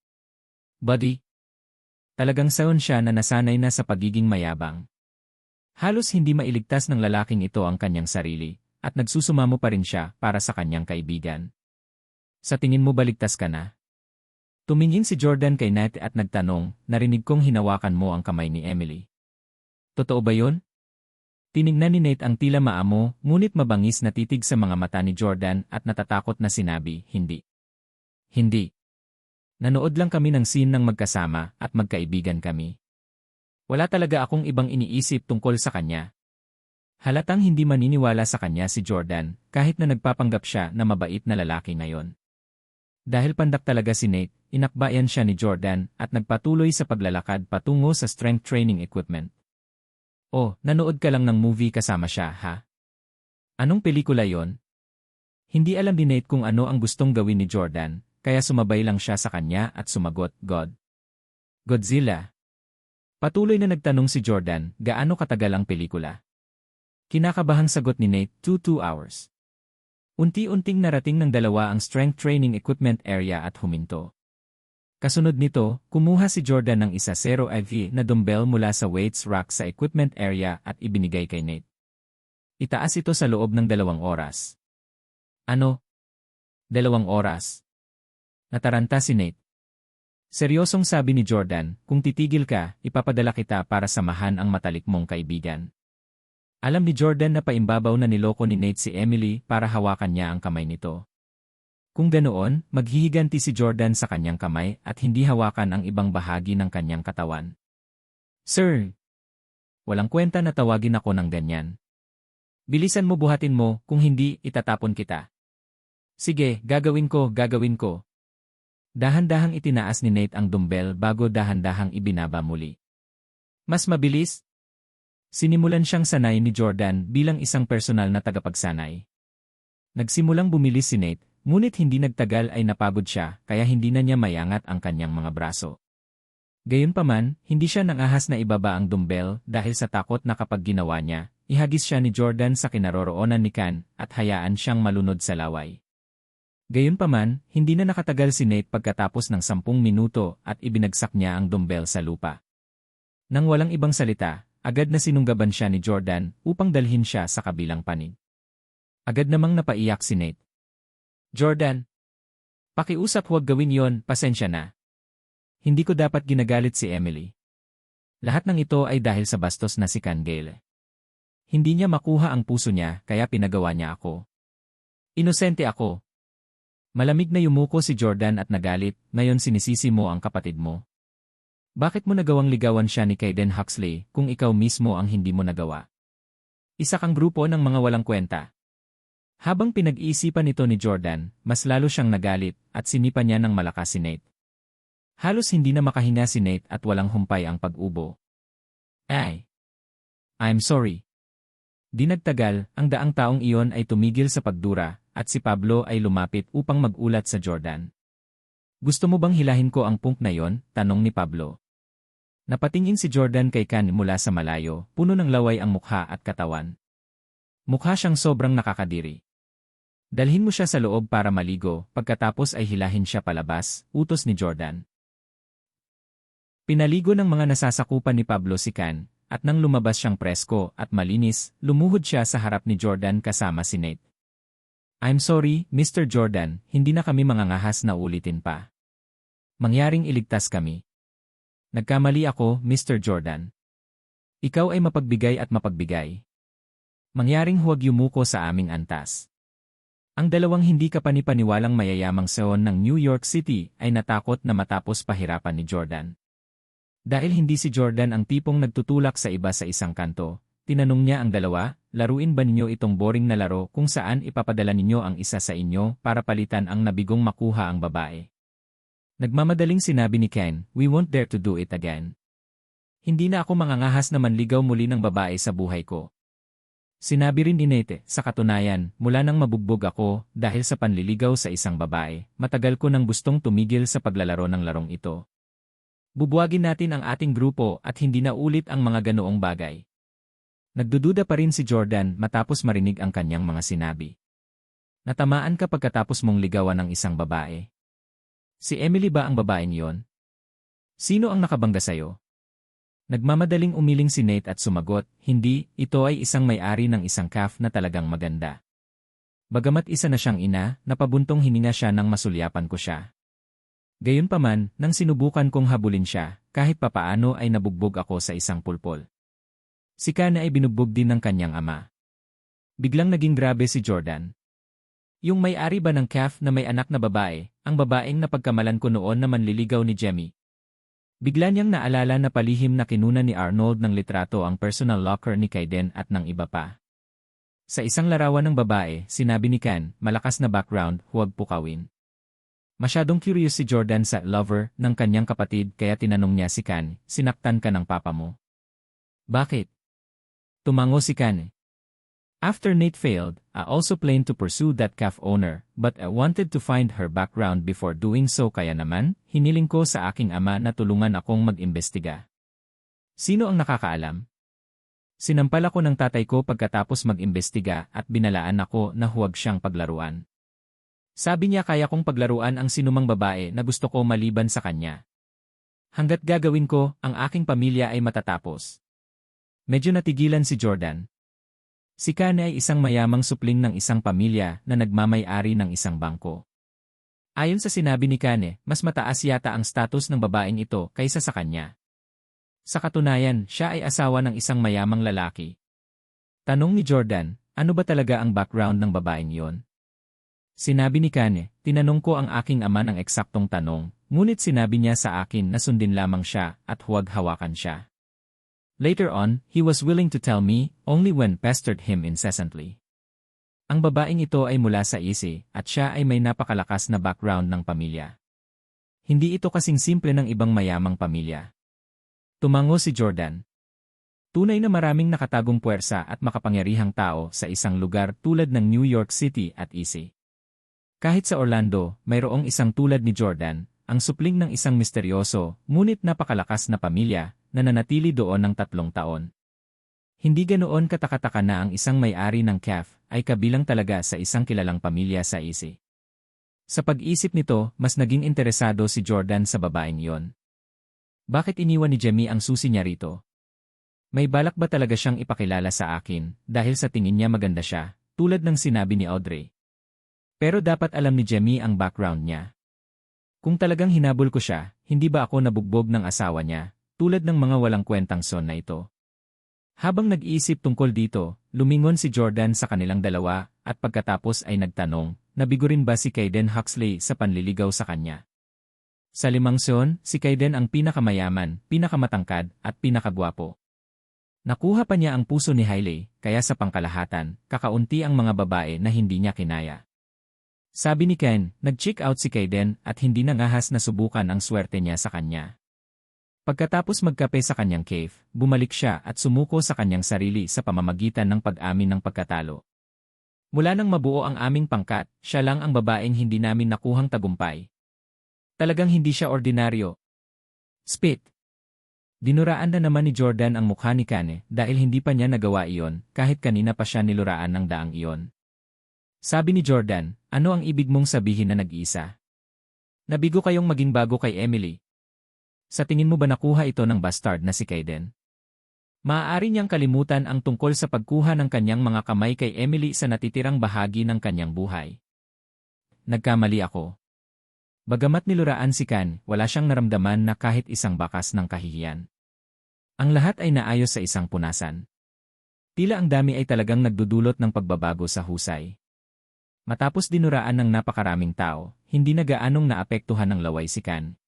Buddy?" Talagang saon siya na nasanay na sa pagiging mayabang. Halos hindi mailigtas ng lalaking ito ang kanyang sarili, at nagsusumamo pa rin siya para sa kanyang kaibigan. Sa tingin mo baligtas ka na? Tumingin si Jordan kay Nate at nagtanong, "Narinig kong hinawakan mo ang kamay ni Emily. Totoo ba yun?" Tinignan ni Nate ang tila maamo, ngunit mabangis na titig sa mga mata ni Jordan at natatakot na sinabi, "Hindi. Hindi. Nanood lang kami ng scene ng magkasama at magkaibigan kami. Wala talaga akong ibang iniisip tungkol sa kanya." Halatang hindi maniniwala sa kanya si Jordan, kahit na nagpapanggap siya na mabait na lalaki ngayon. Dahil pandak talaga si Nate, inakbayan siya ni Jordan at nagpatuloy sa paglalakad patungo sa strength training equipment. "Oh, nanood ka lang ng movie kasama siya, ha? Anong pelikula yon?" Hindi alam ni Nate kung ano ang gustong gawin ni Jordan, kaya sumabay lang siya sa kanya at sumagot, Godzilla." Patuloy na nagtanong si Jordan, "Gaano katagal ang pelikula?" Kinakabahang sagot ni Nate, 2 hours. Unti-unting narating ng dalawa ang strength training equipment area at huminto. Kasunod nito, kumuha si Jordan ng isa 0 IV na dumbbell mula sa weights rack sa equipment area at ibinigay kay Nate. Itaas ito sa loob ng 2 oras. Ano? 2 oras? Nataranta si Nate. Seryosong sabi ni Jordan, "Kung titigil ka, ipapadala kita para samahan ang matalik mong kaibigan." Alam ni Jordan na paimbabaw na niloko ni Nate si Emily para hawakan niya ang kamay nito. Kung ganoon, maghihiganti si Jordan sa kanyang kamay at hindi hawakan ang ibang bahagi ng kanyang katawan. "Sir! Walang kwenta na tawagin ako ng ganyan. Bilisan mo, buhatin mo, kung hindi, itatapon kita." "Sige, gagawin ko. Dahan-dahang itinaas ni Nate ang dumbbell bago dahan-dahang ibinaba muli. Mas mabilis? Sinimulan siyang sanay ni Jordan bilang isang personal na tagapagsanay. Nagsimulang bumilis si Nate, ngunit hindi nagtagal ay napagod siya kaya hindi na niya mayangat ang kanyang mga braso. Gayunpaman, hindi siya nangahas na ibaba ang dumbbell dahil sa takot na kapag ginawa niya, ihagis siya ni Jordan sa kinaroroonan ni Kan at hayaan siyang malunod sa laway. Gayunpaman, hindi na nakatagal si Nate pagkatapos ng 10 minuto at ibinagsak niya ang dumbbell sa lupa. Nang walang ibang salita, agad na sinunggaban siya ni Jordan upang dalhin siya sa kabilang panig. Agad namang napaiyak si Nate. "Jordan, pakiusap, huwag gawin yon, pasensya na. Hindi ko dapat ginagalit si Emily. Lahat ng ito ay dahil sa bastos na si Kan Gale. Hindi niya makuha ang puso niya kaya pinagawa niya ako. Inosente ako." Malamig na yumuko si Jordan at nagalit, "Ngayon sinisisi mo ang kapatid mo. Bakit mo nagawang ligawan siya ni Kaden Huxley kung ikaw mismo ang hindi mo nagawa? Isa kang grupo ng mga walang kwenta." Habang pinag-iisipan ito ni Jordan, mas lalo siyang nagalit at sinipa niya ng malakas si Nate. Halos hindi na makahinga si Nate at walang humpay ang pag-ubo. I'm sorry." Di nagtagal, ang daang taong iyon ay tumigil sa pagdura, at si Pablo ay lumapit upang magulat sa Jordan. "Gusto mo bang hilahin ko ang punk na yon?" tanong ni Pablo. Napatingin si Jordan kay Kan mula sa malayo, puno ng laway ang mukha at katawan. Mukha siyang sobrang nakakadiri. "Dalhin mo siya sa loob para maligo, pagkatapos ay hilahin siya palabas," utos ni Jordan. Pinaligo ng mga nasasakupan ni Pablo si Kan, at nang lumabas siyang presko at malinis, lumuhod siya sa harap ni Jordan kasama si Nate. "I'm sorry, Mr. Jordan, hindi na kami mangangahas na ulitin pa. Mangyaring iligtas kami. Nagkamali ako, Mr. Jordan. Ikaw ay mapagbigay at mapagbigay. Mangyaring huwag yumuko sa aming antas." Ang dalawang hindi kapanipaniwalang mayayamang seon ng New York City ay natakot na matapos pahirapan ni Jordan. Dahil hindi si Jordan ang tipong nagtutulak sa iba sa isang kanto, tinanong niya ang dalawa, "Laruin ba ninyo itong boring na laro kung saan ipapadala ninyo ang isa sa inyo para palitan ang nabigong makuha ang babae?" Nagmamadaling sinabi ni Ken, "We won't dare to do it again. Hindi na ako mangangahas na manligaw muli ng babae sa buhay ko. Sinabi rin ni Nate, sa katunayan, mula nang mabugbog ako dahil sa panliligaw sa isang babae, matagal ko nang gustong tumigil sa paglalaro ng larong ito. Bubuwagin natin ang ating grupo at hindi na ulit ang mga ganoong bagay. Nagdududa pa rin si Jordan matapos marinig ang kanyang mga sinabi. Natamaan ka pagkatapos mong ligawan ng isang babae. Si Emily ba ang babaeng yon? Sino ang nakabangga sa'yo? Nagmamadaling umiling si Nate at sumagot, hindi, ito ay isang may-ari ng isang calf na talagang maganda. Bagamat isa na siyang ina, napabuntong hininga siya nang masulyapan ko siya. Gayunpaman, nang sinubukan kong habulin siya, kahit papaano ay nabugbog ako sa isang pulpol. Si Kana ay binugbog din ng kanyang ama. Biglang naging grabe si Jordan. Yung may-ari ba ng calf na may anak na babae, ang babaeng napagkamalan ko noon na manliligaw ni Jemmy? Bigla niyang naalala na palihim na kinuna ni Arnold ng litrato ang personal locker ni Kaiden at ng iba pa. Sa isang larawan ng babae, sinabi ni Kan, malakas na background, huwag pukawin. Masyadong curious si Jordan sa lover ng kanyang kapatid kaya tinanong niya si Kan, sinaktan ka ng papa mo? Bakit? Tumango si Kan. After Nate failed, I also planned to pursue that calf owner, but I wanted to find her background before doing so kaya naman, hiniling ko sa aking ama na tulungan akong mag-imbestiga. Sino ang nakakaalam? Sinampal ako ng tatay ko pagkatapos mag-imbestiga at binalaan ako na huwag siyang paglaruan. Sabi niya kaya kong paglaruan ang sinumang babae na gusto ko maliban sa kanya. Hanggat gagawin ko, ang aking pamilya ay matatapos. Medyo natigilan si Jordan. Si Kane ay isang mayamang supling ng isang pamilya na nagmamay-ari ng isang bangko. Ayon sa sinabi ni Kane, mas mataas yata ang status ng babaeng ito kaysa sa kanya. Sa katunayan, siya ay asawa ng isang mayamang lalaki. Tanong ni Jordan, ano ba talaga ang background ng babaeng yon? Sinabi ni Kane, tinanong ko ang aking ama ng eksaktong tanong, ngunit sinabi niya sa akin na sundin lamang siya at huwag hawakan siya. Later on, he was willing to tell me, only when pestered him incessantly. Ang babaeng ito ay mula sa ISI at siya ay may napakalakas na background ng pamilya. Hindi ito kasing simple ng ibang mayamang pamilya. Tumango si Jordan. Tunay na maraming nakatagong puwersa at makapangyarihang tao sa isang lugar tulad ng New York City at ISI. Kahit sa Orlando, mayroong isang tulad ni Jordan, ang supling ng isang misteryoso, ngunit napakalakas na pamilya, na nanatili doon ng 3 taon. Hindi ganoon katakataka na ang isang may-ari ng calf ay kabilang talaga sa isang kilalang pamilya sa ISI. Sa pag-isip nito, mas naging interesado si Jordan sa babaeng yon. Bakit iniwan ni Jemmy ang susi niya rito? May balak ba talaga siyang ipakilala sa akin dahil sa tingin niya maganda siya, tulad ng sinabi ni Audrey? Pero dapat alam ni Jemmy ang background niya. Kung talagang hinabol ko siya, hindi ba ako nabugbog ng asawa niya? Tulad ng mga walang kwentang son na ito. Habang nag-iisip tungkol dito, lumingon si Jordan sa kanilang dalawa at pagkatapos ay nagtanong, nabigo rin ba si Kaiden Huxley sa panliligaw sa kanya? Sa 5 son, si Kaiden ang pinakamayaman, pinakamatangkad at pinakagwapo. Nakuha pa niya ang puso ni Hailey, kaya sa pangkalahatan, kakaunti ang mga babae na hindi niya kinaya. Sabi ni Ken, nag-check out si Kaiden at hindi nangahas na subukan ang swerte niya sa kanya. Pagkatapos magkape sa kanyang cave, bumalik siya at sumuko sa kanyang sarili sa pamamagitan ng pag-amin ng pagkatalo. Mula nang mabuo ang aming pangkat, siya lang ang babaeng hindi namin nakuhang tagumpay. Talagang hindi siya ordinaryo. Spit. Dinuraan na naman ni Jordan ang mukha ni Kane dahil hindi pa niya nagawa iyon kahit kanina pa siya niluraan ng daang iyon. Sabi ni Jordan, ano ang ibig mong sabihin na nag-iisa? Nabigo kayong maging bago kay Emily. Sa tingin mo ba nakuha ito ng bastard na si Kaiden? Maaari niyang kalimutan ang tungkol sa pagkuha ng kanyang mga kamay kay Emily sa natitirang bahagi ng kanyang buhay. Nagkamali ako. Bagamat niluraan si Kan, wala siyang naramdaman na kahit isang bakas ng kahihiyan. Ang lahat ay naayos sa isang punasan. Tila ang dami ay talagang nagdudulot ng pagbabago sa husay. Matapos dinuraan ng napakaraming tao, hindi na gaanong naapektuhan ng laway si Kan.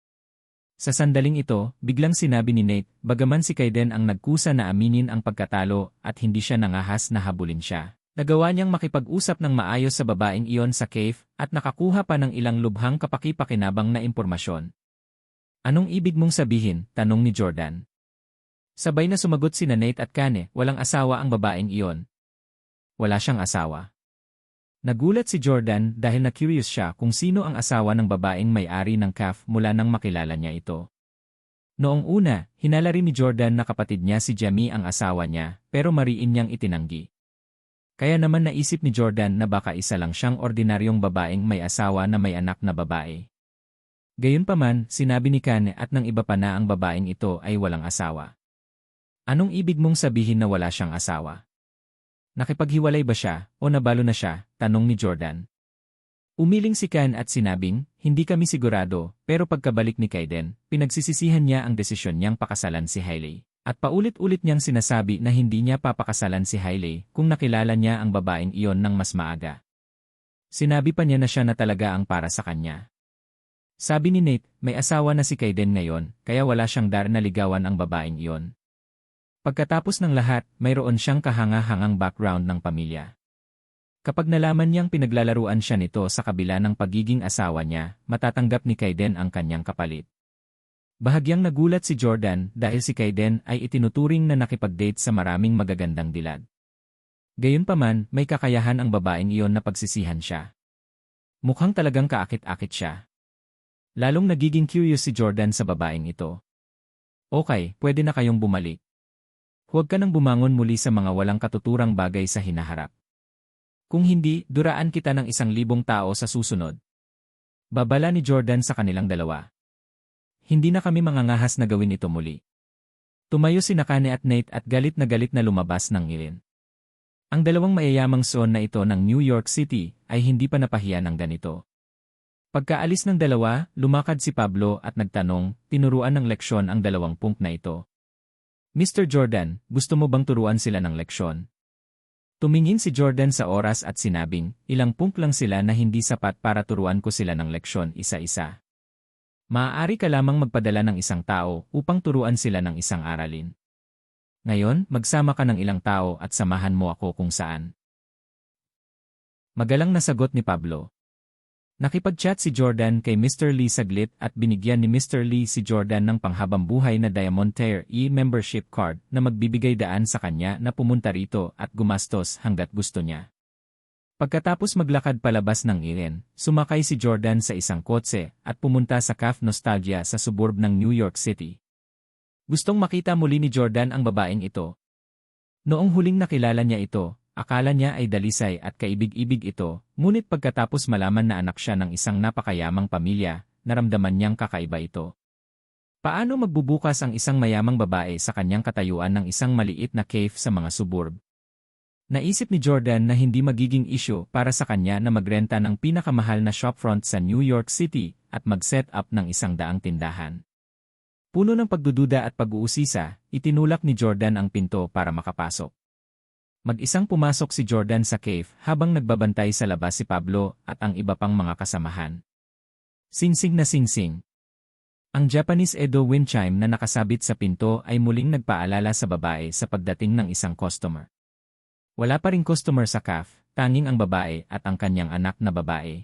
Sa sandaling ito, biglang sinabi ni Nate, bagaman si Kaiden ang nagkusa na aminin ang pagkatalo at hindi siya nangahas na habulin siya. Nagawa niyang makipag-usap ng maayos sa babaeng iyon sa cave at nakakuha pa ng ilang lubhang kapaki-pakinabang na impormasyon. Anong ibig mong sabihin? Tanong ni Jordan. Sabay na sumagot sina Nate at Kane, walang asawa ang babaeng iyon. Wala siyang asawa. Nagulat si Jordan dahil na-curious siya kung sino ang asawa ng babaeng may-ari ng CAF mula nang makilala niya ito. Noong una, hinala rin ni Jordan na kapatid niya si Jamie ang asawa niya, pero mariin niyang itinanggi. Kaya naman naisip ni Jordan na baka isa lang siyang ordinaryong babaeng may asawa na may anak na babae. Gayunpaman, sinabi ni Kane at ng iba pa na ang babaeng ito ay walang asawa. Anong ibig mong sabihin na wala siyang asawa? Nakipaghiwalay ba siya o nabalo na siya? Tanong ni Jordan. Umiling si Kane at sinabing, hindi kami sigurado, pero pagkabalik ni Kaiden, pinagsisisihan niya ang desisyon niyang pakasalan si Hailey. At paulit-ulit niyang sinasabi na hindi niya papakasalan si Hailey kung nakilala niya ang babaeng iyon ng mas maaga. Sinabi pa niya na siya na talaga ang para sa kanya. Sabi ni Nate, may asawa na si Kaiden ngayon, kaya wala siyang dar na ligawan ang babaeng iyon. Pagkatapos ng lahat, mayroon siyang kahanga-hangang background ng pamilya. Kapag nalaman niyang pinaglalaruan siya nito sa kabila ng pagiging asawa niya, matatanggap ni Kaiden ang kanyang kapalit. Bahagyang nagulat si Jordan dahil si Kaiden ay itinuturing na nakipag-date sa maraming magagandang dilag. Gayunpaman, may kakayahan ang babaeng iyon na pagsisihan siya. Mukhang talagang kaakit-akit siya. Lalong nagiging curious si Jordan sa babaeng ito. Okay, pwede na kayong bumalik. Huwag ka nang bumangon muli sa mga walang katuturang bagay sa hinaharap. Kung hindi, duraan kita ng 1,000 tao sa susunod. Babala ni Jordan sa kanilang dalawa. Hindi na kami mangangahas na gawin ito muli. Tumayo si Kane at Nate at galit na lumabas ng ilin. Ang dalawang mayayamang son na ito ng New York City ay hindi pa napahiya ng ganito. Pagkaalis ng dalawa, lumakad si Pablo at nagtanong, tinuruan ng leksyon ang 2 punk na ito. Mr. Jordan, gusto mo bang turuan sila ng leksyon? Tumingin si Jordan sa oras at sinabing, ilang punk lang sila na hindi sapat para turuan ko sila ng leksyon isa-isa. Maaari ka lamang magpadala ng isang tao upang turuan sila ng isang aralin. Ngayon, magsama ka ng ilang tao at samahan mo ako kung saan. Magalang nasagot ni Pablo. Nakipag-chat si Jordan kay Mr. Lee saglit at binigyan ni Mr. Lee si Jordan ng panghabang buhay na Diamond Tier E membership card na magbibigay daan sa kanya na pumunta rito at gumastos hanggat gusto niya. Pagkatapos maglakad palabas ng ilen, sumakay si Jordan sa isang kotse at pumunta sa CAF Nostalgia sa suburb ng New York City. Gustong makita muli ni Jordan ang babaeng ito. Noong huling nakilala niya ito, akala niya ay dalisay at kaibig-ibig ito, ngunit pagkatapos malaman na anak siya ng isang napakayamang pamilya, naramdaman niyang kakaiba ito. Paano magbubukas ang isang mayamang babae sa kanyang katayuan ng isang maliit na cave sa mga suburb? Naisip ni Jordan na hindi magiging issue para sa kanya na magrenta ng pinakamahal na shopfront sa New York City at mag-set up ng 100 tindahan. Puno ng pagdududa at pag-uusisa, itinulak ni Jordan ang pinto para makapasok. Mag-isang pumasok si Jordan sa cave habang nagbabantay sa labas si Pablo at ang iba pang mga kasamahan. Singsing na singsing. Ang Japanese Edo wind chime na nakasabit sa pinto ay muling nagpaalala sa babae sa pagdating ng isang customer. Wala pa ring customer sa CAF, tanging ang babae at ang kanyang anak na babae.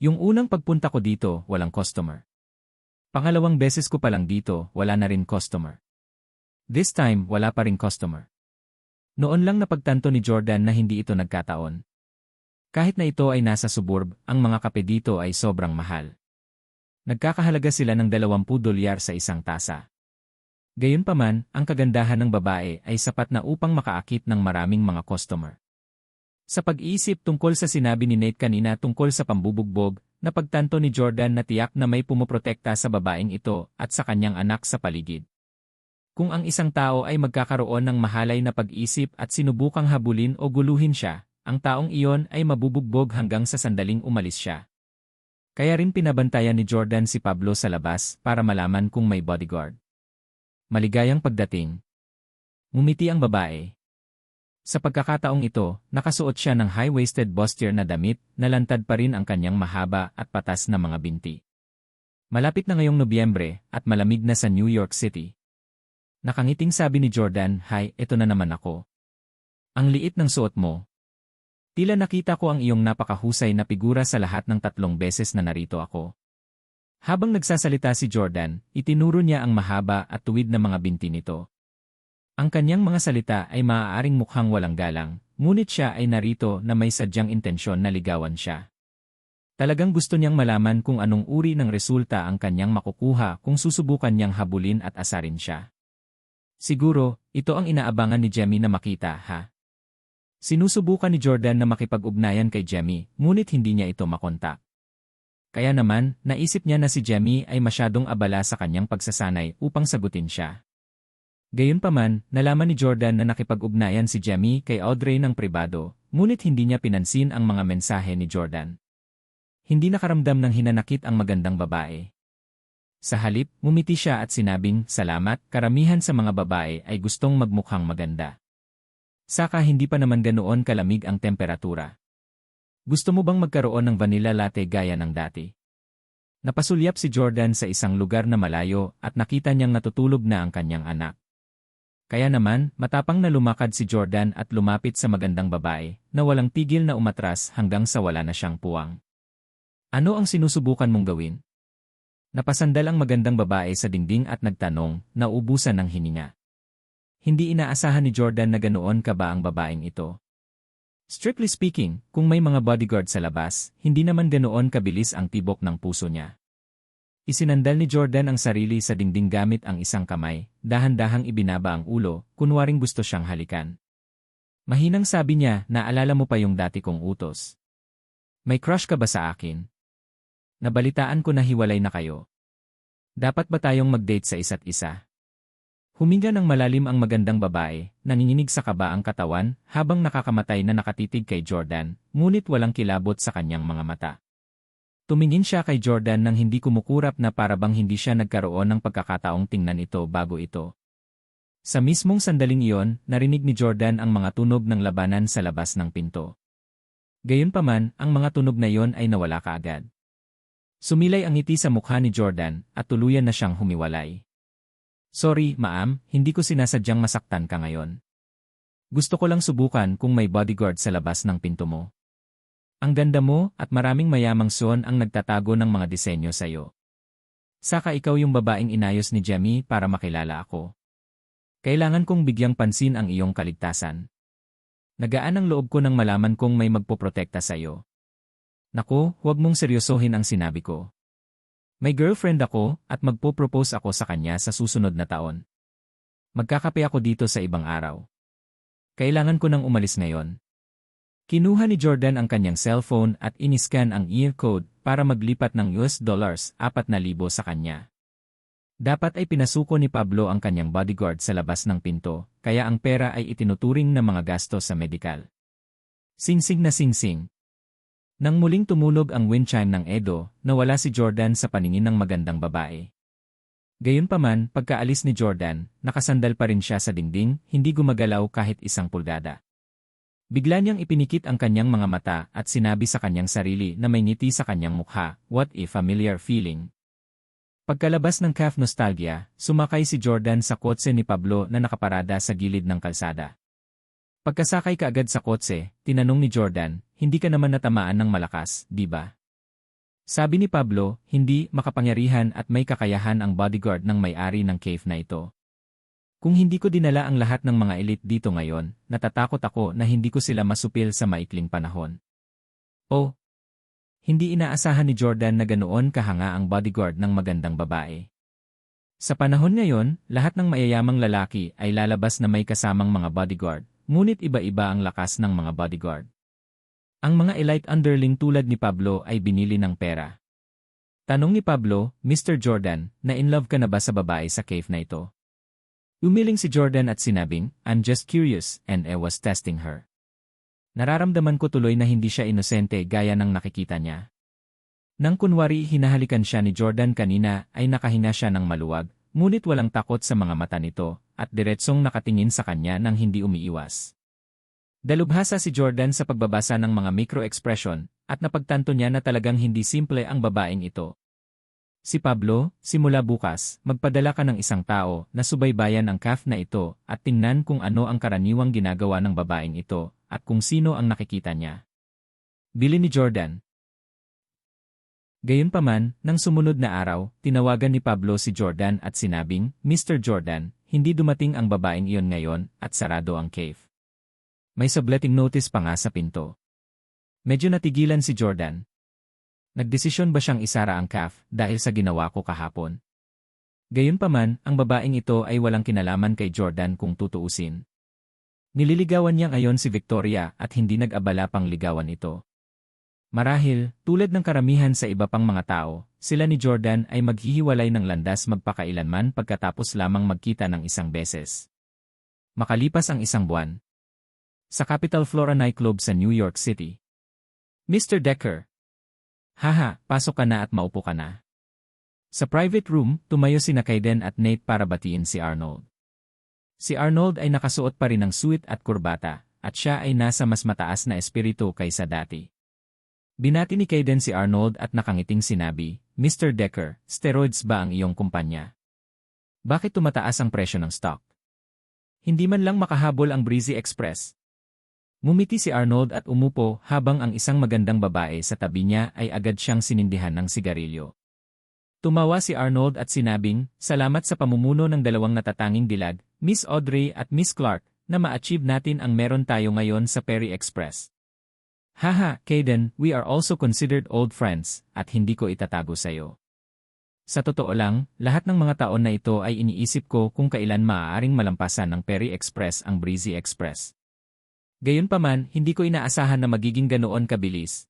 Yung unang pagpunta ko dito, walang customer. Pangalawang beses ko pa lang dito, wala na rin customer. This time, wala pa ring customer. Noon lang napagtanto ni Jordan na hindi ito nagkataon. Kahit na ito ay nasa suburb, ang mga kape dito ay sobrang mahal. Nagkakahalaga sila ng $20 sa isang tasa. Gayunpaman, ang kagandahan ng babae ay sapat na upang makaakit ng maraming mga customer. Sa pag-iisip tungkol sa sinabi ni Nate kanina tungkol sa pambubugbog, napagtanto ni Jordan na tiyak na may pumoprotekta sa babaeng ito at sa kanyang anak sa paligid. Kung ang isang tao ay magkakaroon ng mahalay na pag-isip at sinubukang habulin o guluhin siya, ang taong iyon ay mabubugbog hanggang sa sandaling umalis siya. Kaya rin pinabantayan ni Jordan si Pablo sa labas para malaman kung may bodyguard. Maligayang pagdating. Ngumiti ang babae. Sa pagkakataong ito, nakasuot siya ng high-waisted bustier na damit, nalantad pa rin ang kanyang mahaba at patas na mga binti. Malapit na ngayong Nobyembre at malamig na sa New York City. Nakangiting sabi ni Jordan, "Hi, eto na naman ako. Ang liit ng suot mo. Tila nakita ko ang iyong napakahusay na figura sa lahat ng 3 beses na narito ako." Habang nagsasalita si Jordan, itinuro niya ang mahaba at tuwid na mga binti nito. Ang kanyang mga salita ay maaaring mukhang walang galang, ngunit siya ay narito na may sadyang intensyon na ligawan siya. Talagang gusto niyang malaman kung anong uri ng resulta ang kanyang makukuha kung susubukan niyang habulin at asarin siya. Siguro, ito ang inaabangan ni Jemmy na makita, ha? Sinusubukan ni Jordan na makipag-ugnayan kay Jemmy, ngunit hindi niya ito makontak. Kaya naman, naisip niya na si Jemmy ay masyadong abala sa kanyang pagsasanay upang sagutin siya. Gayunpaman, nalaman ni Jordan na nakipag-ugnayan si Jemmy kay Audrey ng pribado, ngunit hindi niya pinansin ang mga mensahe ni Jordan. Hindi nakaramdam ng hinanakit ang magandang babae. Sa halip, ngumiti siya at sinabing, "Salamat, karamihan sa mga babae ay gustong magmukhang maganda. Saka hindi pa naman ganoon kalamig ang temperatura. Gusto mo bang magkaroon ng vanilla latte gaya ng dati?" Napasulyap si Jordan sa isang lugar na malayo at nakita niyang natutulog na ang kanyang anak. Kaya naman, matapang na lumakad si Jordan at lumapit sa magandang babae na walang tigil na umatras hanggang sa wala na siyang puwang. "Ano ang sinusubukan mong gawin?" Napasandal ang magandang babae sa dingding at nagtanong, nauubusan ng hininga. Hindi inaasahan ni Jordan na ganoon ka ba ang babaeng ito. Strictly speaking, kung may mga bodyguard sa labas, hindi naman ganoon kabilis ang tibok ng puso niya. Isinandal ni Jordan ang sarili sa dingding gamit ang isang kamay, dahan-dahang ibinaba ang ulo, kunwaring gusto siyang halikan. Mahinang sabi niya, "Naalala mo pa yung dati kong utos? May crush ka ba sa akin? Nabalitaan ko na hiwalay na kayo. Dapat ba tayong mag-date sa isa't isa?" Huminga ng malalim ang magandang babae, nanginginig sa kaba ang katawan, habang nakakamatay na nakatitig kay Jordan, ngunit walang kilabot sa kanyang mga mata. Tumingin siya kay Jordan nang hindi kumukurap na parabang hindi siya nagkaroon ng pagkakataong tingnan ito bago ito. Sa mismong sandaling iyon, narinig ni Jordan ang mga tunog ng labanan sa labas ng pinto. Gayunpaman, ang mga tunog na iyon ay nawala kaagad. Sumilay ang ngiti sa mukha ni Jordan at tuluyan na siyang humiwalay. "Sorry, ma'am, hindi ko sinasadyang masaktan ka ngayon. Gusto ko lang subukan kung may bodyguard sa labas ng pinto mo. Ang ganda mo at maraming mayamang suon ang nagtatago ng mga disenyo sa'yo. Saka ikaw yung babaeng inayos ni Jemmy para makilala ako. Kailangan kong bigyang pansin ang iyong kaligtasan. Nagaan ang loob ko nang malaman kong may magpoprotekta sa'yo. Naku, huwag mong seryosohin ang sinabi ko. May girlfriend ako at magpo-propose ako sa kanya sa susunod na taon. Magkakape ako dito sa ibang araw. Kailangan ko nang umalis ngayon." Kinuha ni Jordan ang kanyang cellphone at iniscan ang ear code para maglipat ng $4,000 sa kanya. Dapat ay pinasuko ni Pablo ang kanyang bodyguard sa labas ng pinto, kaya ang pera ay itinuturing na mga gastos sa medikal. Singsing na singsing. Nang muling tumunog ang wind chime ng Edo, nawala si Jordan sa paningin ng magandang babae. Gayunpaman, pagkaalis ni Jordan, nakasandal pa rin siya sa dingding, hindi gumagalaw kahit isang pulgada. Bigla niyang ipinikit ang kanyang mga mata at sinabi sa kanyang sarili na may ngiti sa kanyang mukha, "What a familiar feeling." Pagkalabas ng Cafe Nostalgia, sumakay si Jordan sa kotse ni Pablo na nakaparada sa gilid ng kalsada. Pagkasakay kaagad sa kotse, tinanong ni Jordan, "Hindi ka naman natamaan ng malakas, di ba?" Sabi ni Pablo, "Hindi, makapangyarihan at may kakayahan ang bodyguard ng may-ari ng cave na ito. Kung hindi ko dinala ang lahat ng mga elite dito ngayon, natatakot ako na hindi ko sila masupil sa maikling panahon." Oh! Hindi inaasahan ni Jordan na ganoon kahanga ang bodyguard ng magandang babae. Sa panahon ngayon, lahat ng mayayamang lalaki ay lalabas na may kasamang mga bodyguard, ngunit iba-iba ang lakas ng mga bodyguard. Ang mga elite underling tulad ni Pablo ay binili ng pera. Tanong ni Pablo, "Mr. Jordan, na-inlove ka na ba sa babae sa cave na ito?" Umiling si Jordan at sinabing, "I'm just curious, and I was testing her." Nararamdaman ko tuloy na hindi siya inosente gaya ng nakikita niya. Nang kunwari hinahalikan siya ni Jordan kanina ay nakahinga siya ng maluwag, ngunit walang takot sa mga mata nito, at diretsong nakatingin sa kanya nang hindi umiiwas. Dalubhasa si Jordan sa pagbabasa ng mga micro-expression, at napagtanto niya na talagang hindi simple ang babaeng ito. Si Pablo, simula bukas, magpadala ka ng isang tao na subaybayan ang cafe na ito at tingnan kung ano ang karaniwang ginagawa ng babaeng ito at kung sino ang nakikita niya. Bili ni Jordan. Gayunpaman, nang sumunod na araw, tinawagan ni Pablo si Jordan at sinabing, Mr. Jordan, hindi dumating ang babaeng iyon ngayon at sarado ang cave. May subletting notice pa nga sa pinto. Medyo natigilan si Jordan. Nagdesisyon ba siyang isara ang cafe dahil sa ginawa ko kahapon? Gayunpaman, ang babaeng ito ay walang kinalaman kay Jordan kung tutuusin. Nililigawan niya ngayon si Victoria at hindi nag-abala pang ligawan ito. Marahil, tulad ng karamihan sa iba pang mga tao, sila ni Jordan ay maghihiwalay ng landas magpakailanman pagkatapos lamang magkita ng isang beses. Makalipas ang isang buwan. Sa Capital Flora nightclub sa New York City. Mr. Decker. Haha, pasok ka na at maupo ka na. Sa private room, tumayo sina Kaiden at Nate para batiin si Arnold. Si Arnold ay nakasuot pa rin ng suit at kurbata, at siya ay nasa mas mataas na espiritu kaysa dati. Binati ni Kaiden si Arnold at nakangiting sinabi, Mr. Decker, steroids ba ang iyong kumpanya? Bakit tumataas ang presyo ng stock? Hindi man lang makahabol ang Breezy Express. Ngumiti si Arnold at umupo habang ang isang magandang babae sa tabi niya ay agad siyang sinindihan ng sigarilyo. Tumawa si Arnold at sinabing, salamat sa pamumuno ng dalawang natatanging dilag, Miss Audrey at Miss Clark, na ma-achieve natin ang meron tayo ngayon sa Perry Express. Haha, Kaiden, we are also considered old friends, at hindi ko itatago sa'yo. Sa totoo lang, lahat ng mga taon na ito ay iniisip ko kung kailan maaaring malampasan ng Perry Express ang Breezy Express. Gayunpaman, hindi ko inaasahan na magiging ganoon kabilis.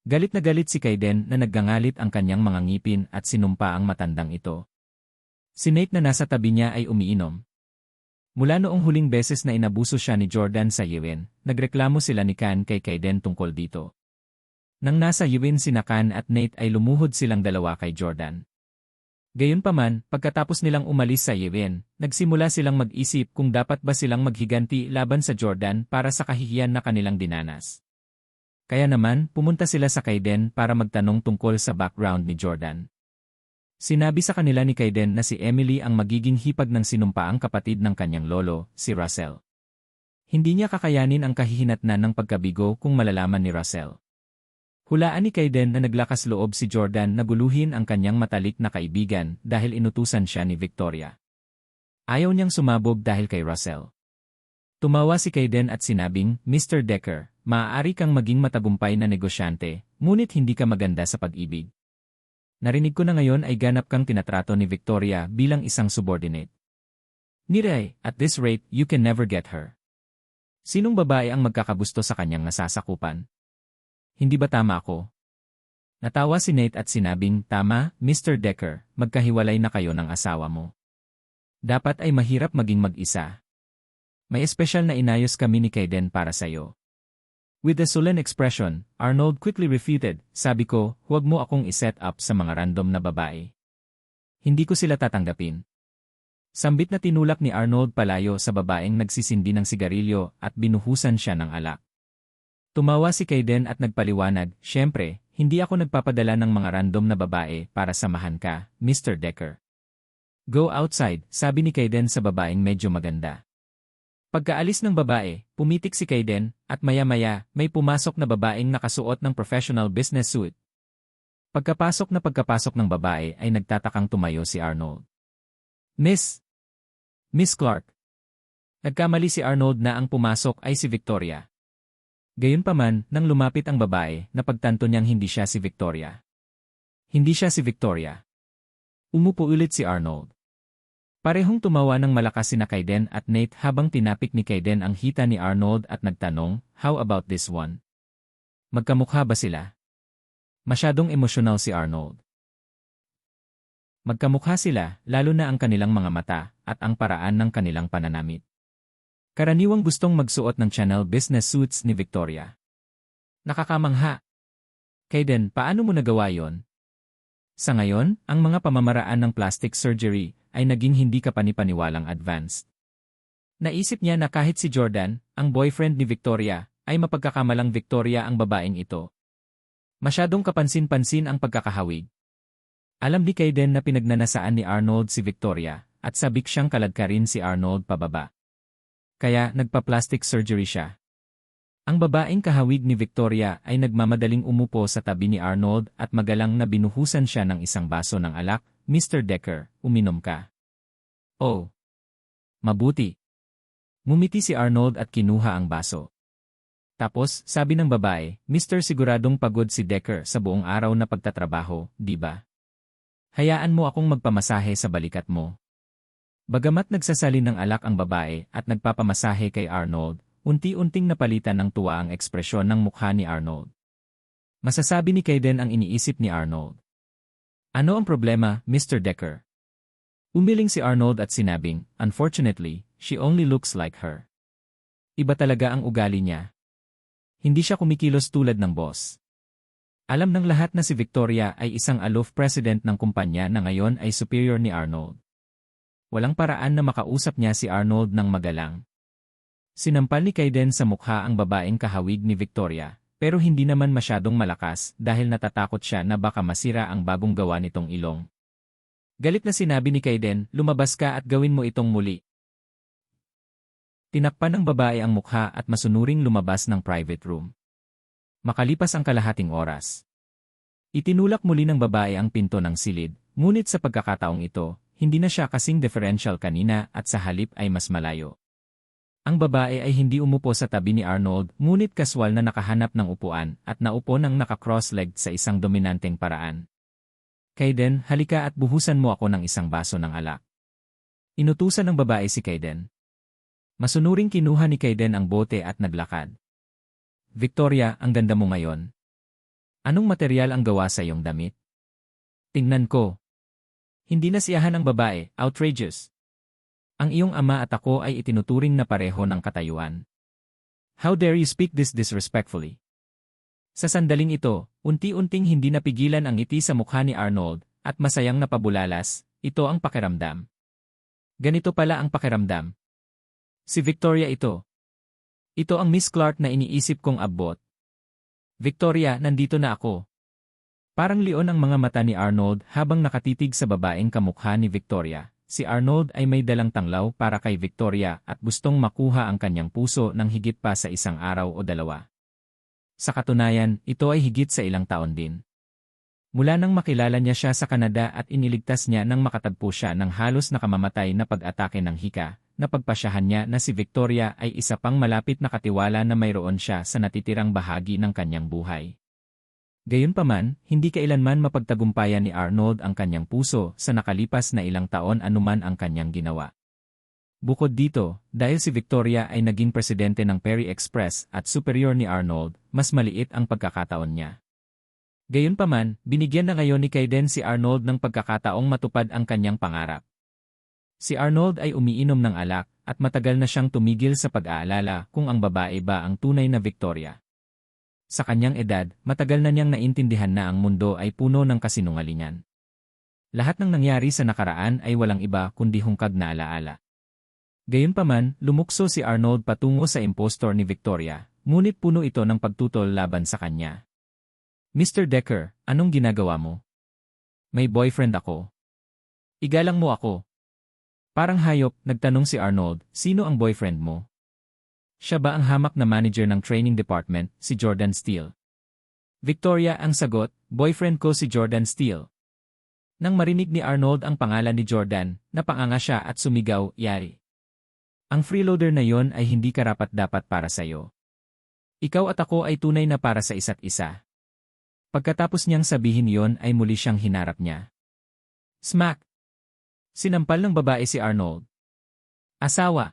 Galit na galit si Kaiden na naggangalit ang kanyang mga ngipin at sinumpa ang matandang ito. Si Nate na nasa tabi niya ay umiinom. Mula noong huling beses na inabuso siya ni Jordan sa Yewin, nagreklamo sila ni Kan kay Kaiden tungkol dito. Nang nasa Yewin sina Kan at Nate ay lumuhod silang dalawa kay Jordan. Gayunpaman, pagkatapos nilang umalis sa Yewin, nagsimula silang mag-isip kung dapat ba silang maghiganti laban sa Jordan para sa kahihiyan na kanilang dinanas. Kaya naman, pumunta sila sa Kaiden para magtanong tungkol sa background ni Jordan. Sinabi sa kanila ni Kaiden na si Emily ang magiging hipag ng sinumpaang kapatid ng kanyang lolo, si Russell. Hindi niya kakayanin ang kahihinatnan ng pagkabigo kung malalaman ni Russell. Hulaan ni Kaiden na naglakas loob si Jordan na guluhin ang kanyang matalik na kaibigan dahil inutusan siya ni Victoria. Ayaw niyang sumabog dahil kay Russell. Tumawa si Kaiden at sinabing, Mr. Decker, maaari kang maging matagumpay na negosyante, ngunit hindi ka maganda sa pag-ibig. Narinig ko na ngayon ay ganap kang tinatrato ni Victoria bilang isang subordinate. Niray, at this rate, you can never get her. Sinong babae ang magkakagusto sa kanyang nasasakupan? Hindi ba tama ako? Natawa si Nate at sinabing, tama, Mr. Decker, magkahiwalay na kayo ng asawa mo. Dapat ay mahirap maging mag-isa. May espesyal na inayos kami ni Kaiden para sa'yo. With a sullen expression, Arnold quickly refuted, sabi ko, huwag mo akong iset up sa mga random na babae. Hindi ko sila tatanggapin. Sambit na tinulak ni Arnold palayo sa babaeng nagsisindi ng sigarilyo at binuhusan siya ng alak. Tumawa si Kaiden at nagpaliwanag, syempre, hindi ako nagpapadala ng mga random na babae para samahan ka, Mr. Decker. Go outside, sabi ni Kaiden sa babaeng medyo maganda. Pagkaalis ng babae, pumitik si Kaiden, at maya-maya, may pumasok na babaeng nakasuot ng professional business suit. Pagkapasok ng babae ay nagtatakang tumayo si Arnold. Miss Clark. Nagkamali si Arnold na ang pumasok ay si Victoria. Gayunpaman, nang lumapit ang babae, napagtanto niyang hindi siya si Victoria. Hindi siya si Victoria. Umupo ulit si Arnold. Parehong tumawa ng malakas sina Kaiden at Nate habang tinapik ni Kaiden ang hita ni Arnold at nagtanong, how about this one? Magkamukha ba sila? Masyadong emosyonal si Arnold. Magkamukha sila, lalo na ang kanilang mga mata at ang paraan ng kanilang pananamit. Karaniwang gustong magsuot ng Chanel business suits ni Victoria. Nakakamangha. Kaiden, paano mo nagawa yon? Sa ngayon, ang mga pamamaraan ng plastic surgery ay naging hindi kapanipaniwalang advanced. Naisip niya na kahit si Jordan, ang boyfriend ni Victoria, ay mapagkakamalang Victoria ang babaeng ito. Masyadong kapansin-pansin ang pagkakahawig. Alam ni Kaiden na pinagnanasaan ni Arnold si Victoria, at sabik siyang kaladkarin si Arnold pababa. Kaya nagpa-plastic surgery siya. Ang babaeng kahawig ni Victoria ay nagmamadaling umupo sa tabi ni Arnold at magalang na binuhusan siya ng isang baso ng alak. Mr. Decker, uminom ka. Oh. Mabuti. Ngumiti si Arnold at kinuha ang baso. Tapos, sabi ng babae, Mr. Siguradong pagod si Decker sa buong araw na pagtatrabaho, di ba? Hayaan mo akong magpamasahe sa balikat mo. Bagamat nagsasalin ng alak ang babae at nagpapamasahe kay Arnold, unti-unting napalitan ng tuwa ang ekspresyon ng mukha ni Arnold. Masasabi ni Kaiden ang iniisip ni Arnold. Ano ang problema, Mr. Decker? Umiling si Arnold at sinabing, unfortunately, she only looks like her. Iba talaga ang ugali niya. Hindi siya kumikilos tulad ng boss. Alam ng lahat na si Victoria ay isang aloof president ng kumpanya na ngayon ay superior ni Arnold. Walang paraan na makausap niya si Arnold ng magalang. Sinampal ni Kaiden sa mukha ang babaeng kahawig ni Victoria, pero hindi naman masyadong malakas dahil natatakot siya na baka masira ang bagong gawa nitong ilong. Galit na sinabi ni Kaiden, lumabas ka at gawin mo itong muli. Tinakpan ng babae ang mukha at masunuring lumabas ng private room. Makalipas ang kalahating oras. Itinulak muli ng babae ang pinto ng silid, ngunit sa pagkakataong ito, hindi na siya kasing differential kanina at sa halip ay mas malayo. Ang babae ay hindi umupo sa tabi ni Arnold, ngunit kaswal na nakahanap ng upuan at naupo ng naka-cross-legged sa isang dominanteng paraan. Kaiden, halika at buhusan mo ako ng isang baso ng alak. Inutusan ng babae si Kaiden. Masunuring kinuha ni Kaiden ang bote at naglakad. Victoria, ang ganda mo ngayon. Anong materyal ang gawa sa iyong damit? Tingnan ko. Hindi nasiyahan ang babae, outrageous. Ang iyong ama at ako ay itinuturing na pareho ng katayuan. How dare you speak this disrespectfully? Sa sandaling ito, unti-unting hindi napigilan ang ngiti sa mukha ni Arnold, at masayang napabulalas, ito ang pakiramdam. Ganito pala ang pakiramdam. Si Victoria ito. Ito ang Miss Clark na iniisip kong abot. Victoria, nandito na ako. Parang leon ang mga mata ni Arnold habang nakatitig sa babaeng kamukha ni Victoria. Si Arnold ay may dalang tanglaw para kay Victoria at gustong makuha ang kanyang puso ng higit pa sa isang araw o dalawa. Sa katunayan, ito ay higit sa ilang taon din. Mula nang makilala niya siya sa Canada at iniligtas niya nang makatagpo siya ng halos nakamamatay na pag-atake ng hika, napagpasyahan niya na si Victoria ay isa pang malapit na katiwala na mayroon siya sa natitirang bahagi ng kanyang buhay. Gayunpaman, hindi kailanman mapagtagumpayan ni Arnold ang kanyang puso sa nakalipas na ilang taon anuman ang kanyang ginawa. Bukod dito, dahil si Victoria ay naging presidente ng Perry Express at superior ni Arnold, mas maliit ang pagkakataon niya. Gayunpaman, binigyan na ngayon ni Kaiden si Arnold ng pagkakataong matupad ang kanyang pangarap. Si Arnold ay umiinom ng alak at matagal na siyang tumigil sa pag-aalala kung ang babae ba ang tunay na Victoria. Sa kanyang edad, matagal na niyang naintindihan na ang mundo ay puno ng kasinungalingan. Lahat ng nangyari sa nakaraan ay walang iba kundi hungkag na alaala. Gayunpaman, lumukso si Arnold patungo sa impostor ni Victoria, ngunit puno ito ng pagtutol laban sa kanya. Mr. Decker, anong ginagawa mo? May boyfriend ako. Igalang mo ako. Parang hayop, nagtanong si Arnold, sino ang boyfriend mo? Siya ba ang hamak na manager ng training department, si Jordan Steele? Victoria ang sagot, boyfriend ko si Jordan Steele. Nang marinig ni Arnold ang pangalan ni Jordan, napanganga siya at sumigaw, yari. Ang freeloader na yon ay hindi karapat-dapat para sa'yo. Ikaw at ako ay tunay na para sa isa't isa. Pagkatapos niyang sabihin yon ay muli siyang hinarap niya. Smack! Sinampal ng babae si Arnold. Asawa!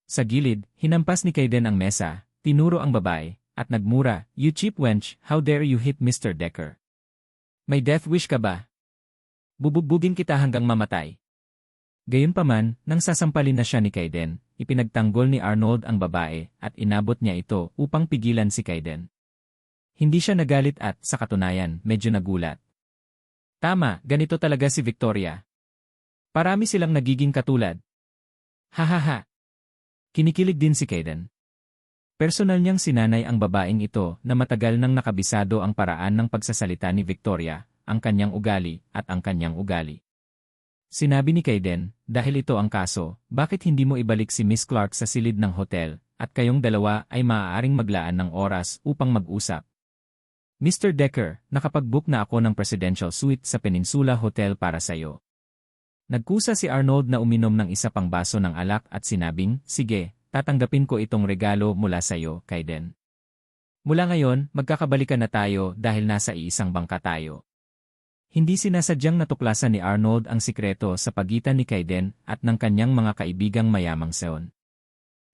Sa gilid, hinampas ni Kaiden ang mesa, tinuro ang babae, at nagmura, you cheap wench, how dare you hit Mr. Decker? May death wish ka ba? Bubugbugin kita hanggang mamatay. Gayunpaman, nang sasampalin na siya ni Kaiden, ipinagtanggol ni Arnold ang babae at inabot niya ito upang pigilan si Kaiden. Hindi siya nagalit at, sa katunayan, medyo nagulat. Tama, ganito talaga si Victoria. Parami silang nagiging katulad. Hahaha. Kinikilig din si Kaiden. Personal niyang sinanay ang babaeng ito na matagal nang nakabisado ang paraan ng pagsasalita ni Victoria, ang kanyang ugali at ang kanyang ugali. Sinabi ni Kaiden, dahil ito ang kaso, bakit hindi mo ibalik si Miss Clark sa silid ng hotel at kayong dalawa ay maaaring maglaan ng oras upang mag-usap. Mr. Decker, nakapag-book na ako ng presidential suite sa Peninsula Hotel para sa'yo. Nagkusa si Arnold na uminom ng isa pang baso ng alak at sinabing, sige, tatanggapin ko itong regalo mula sa'yo, Kaiden. Mula ngayon, magkakabalikan na tayo dahil nasa iisang bangka tayo. Hindi sinasadyang natuklasan ni Arnold ang sikreto sa pagitan ni Kaiden at ng kanyang mga kaibigang mayamang seon.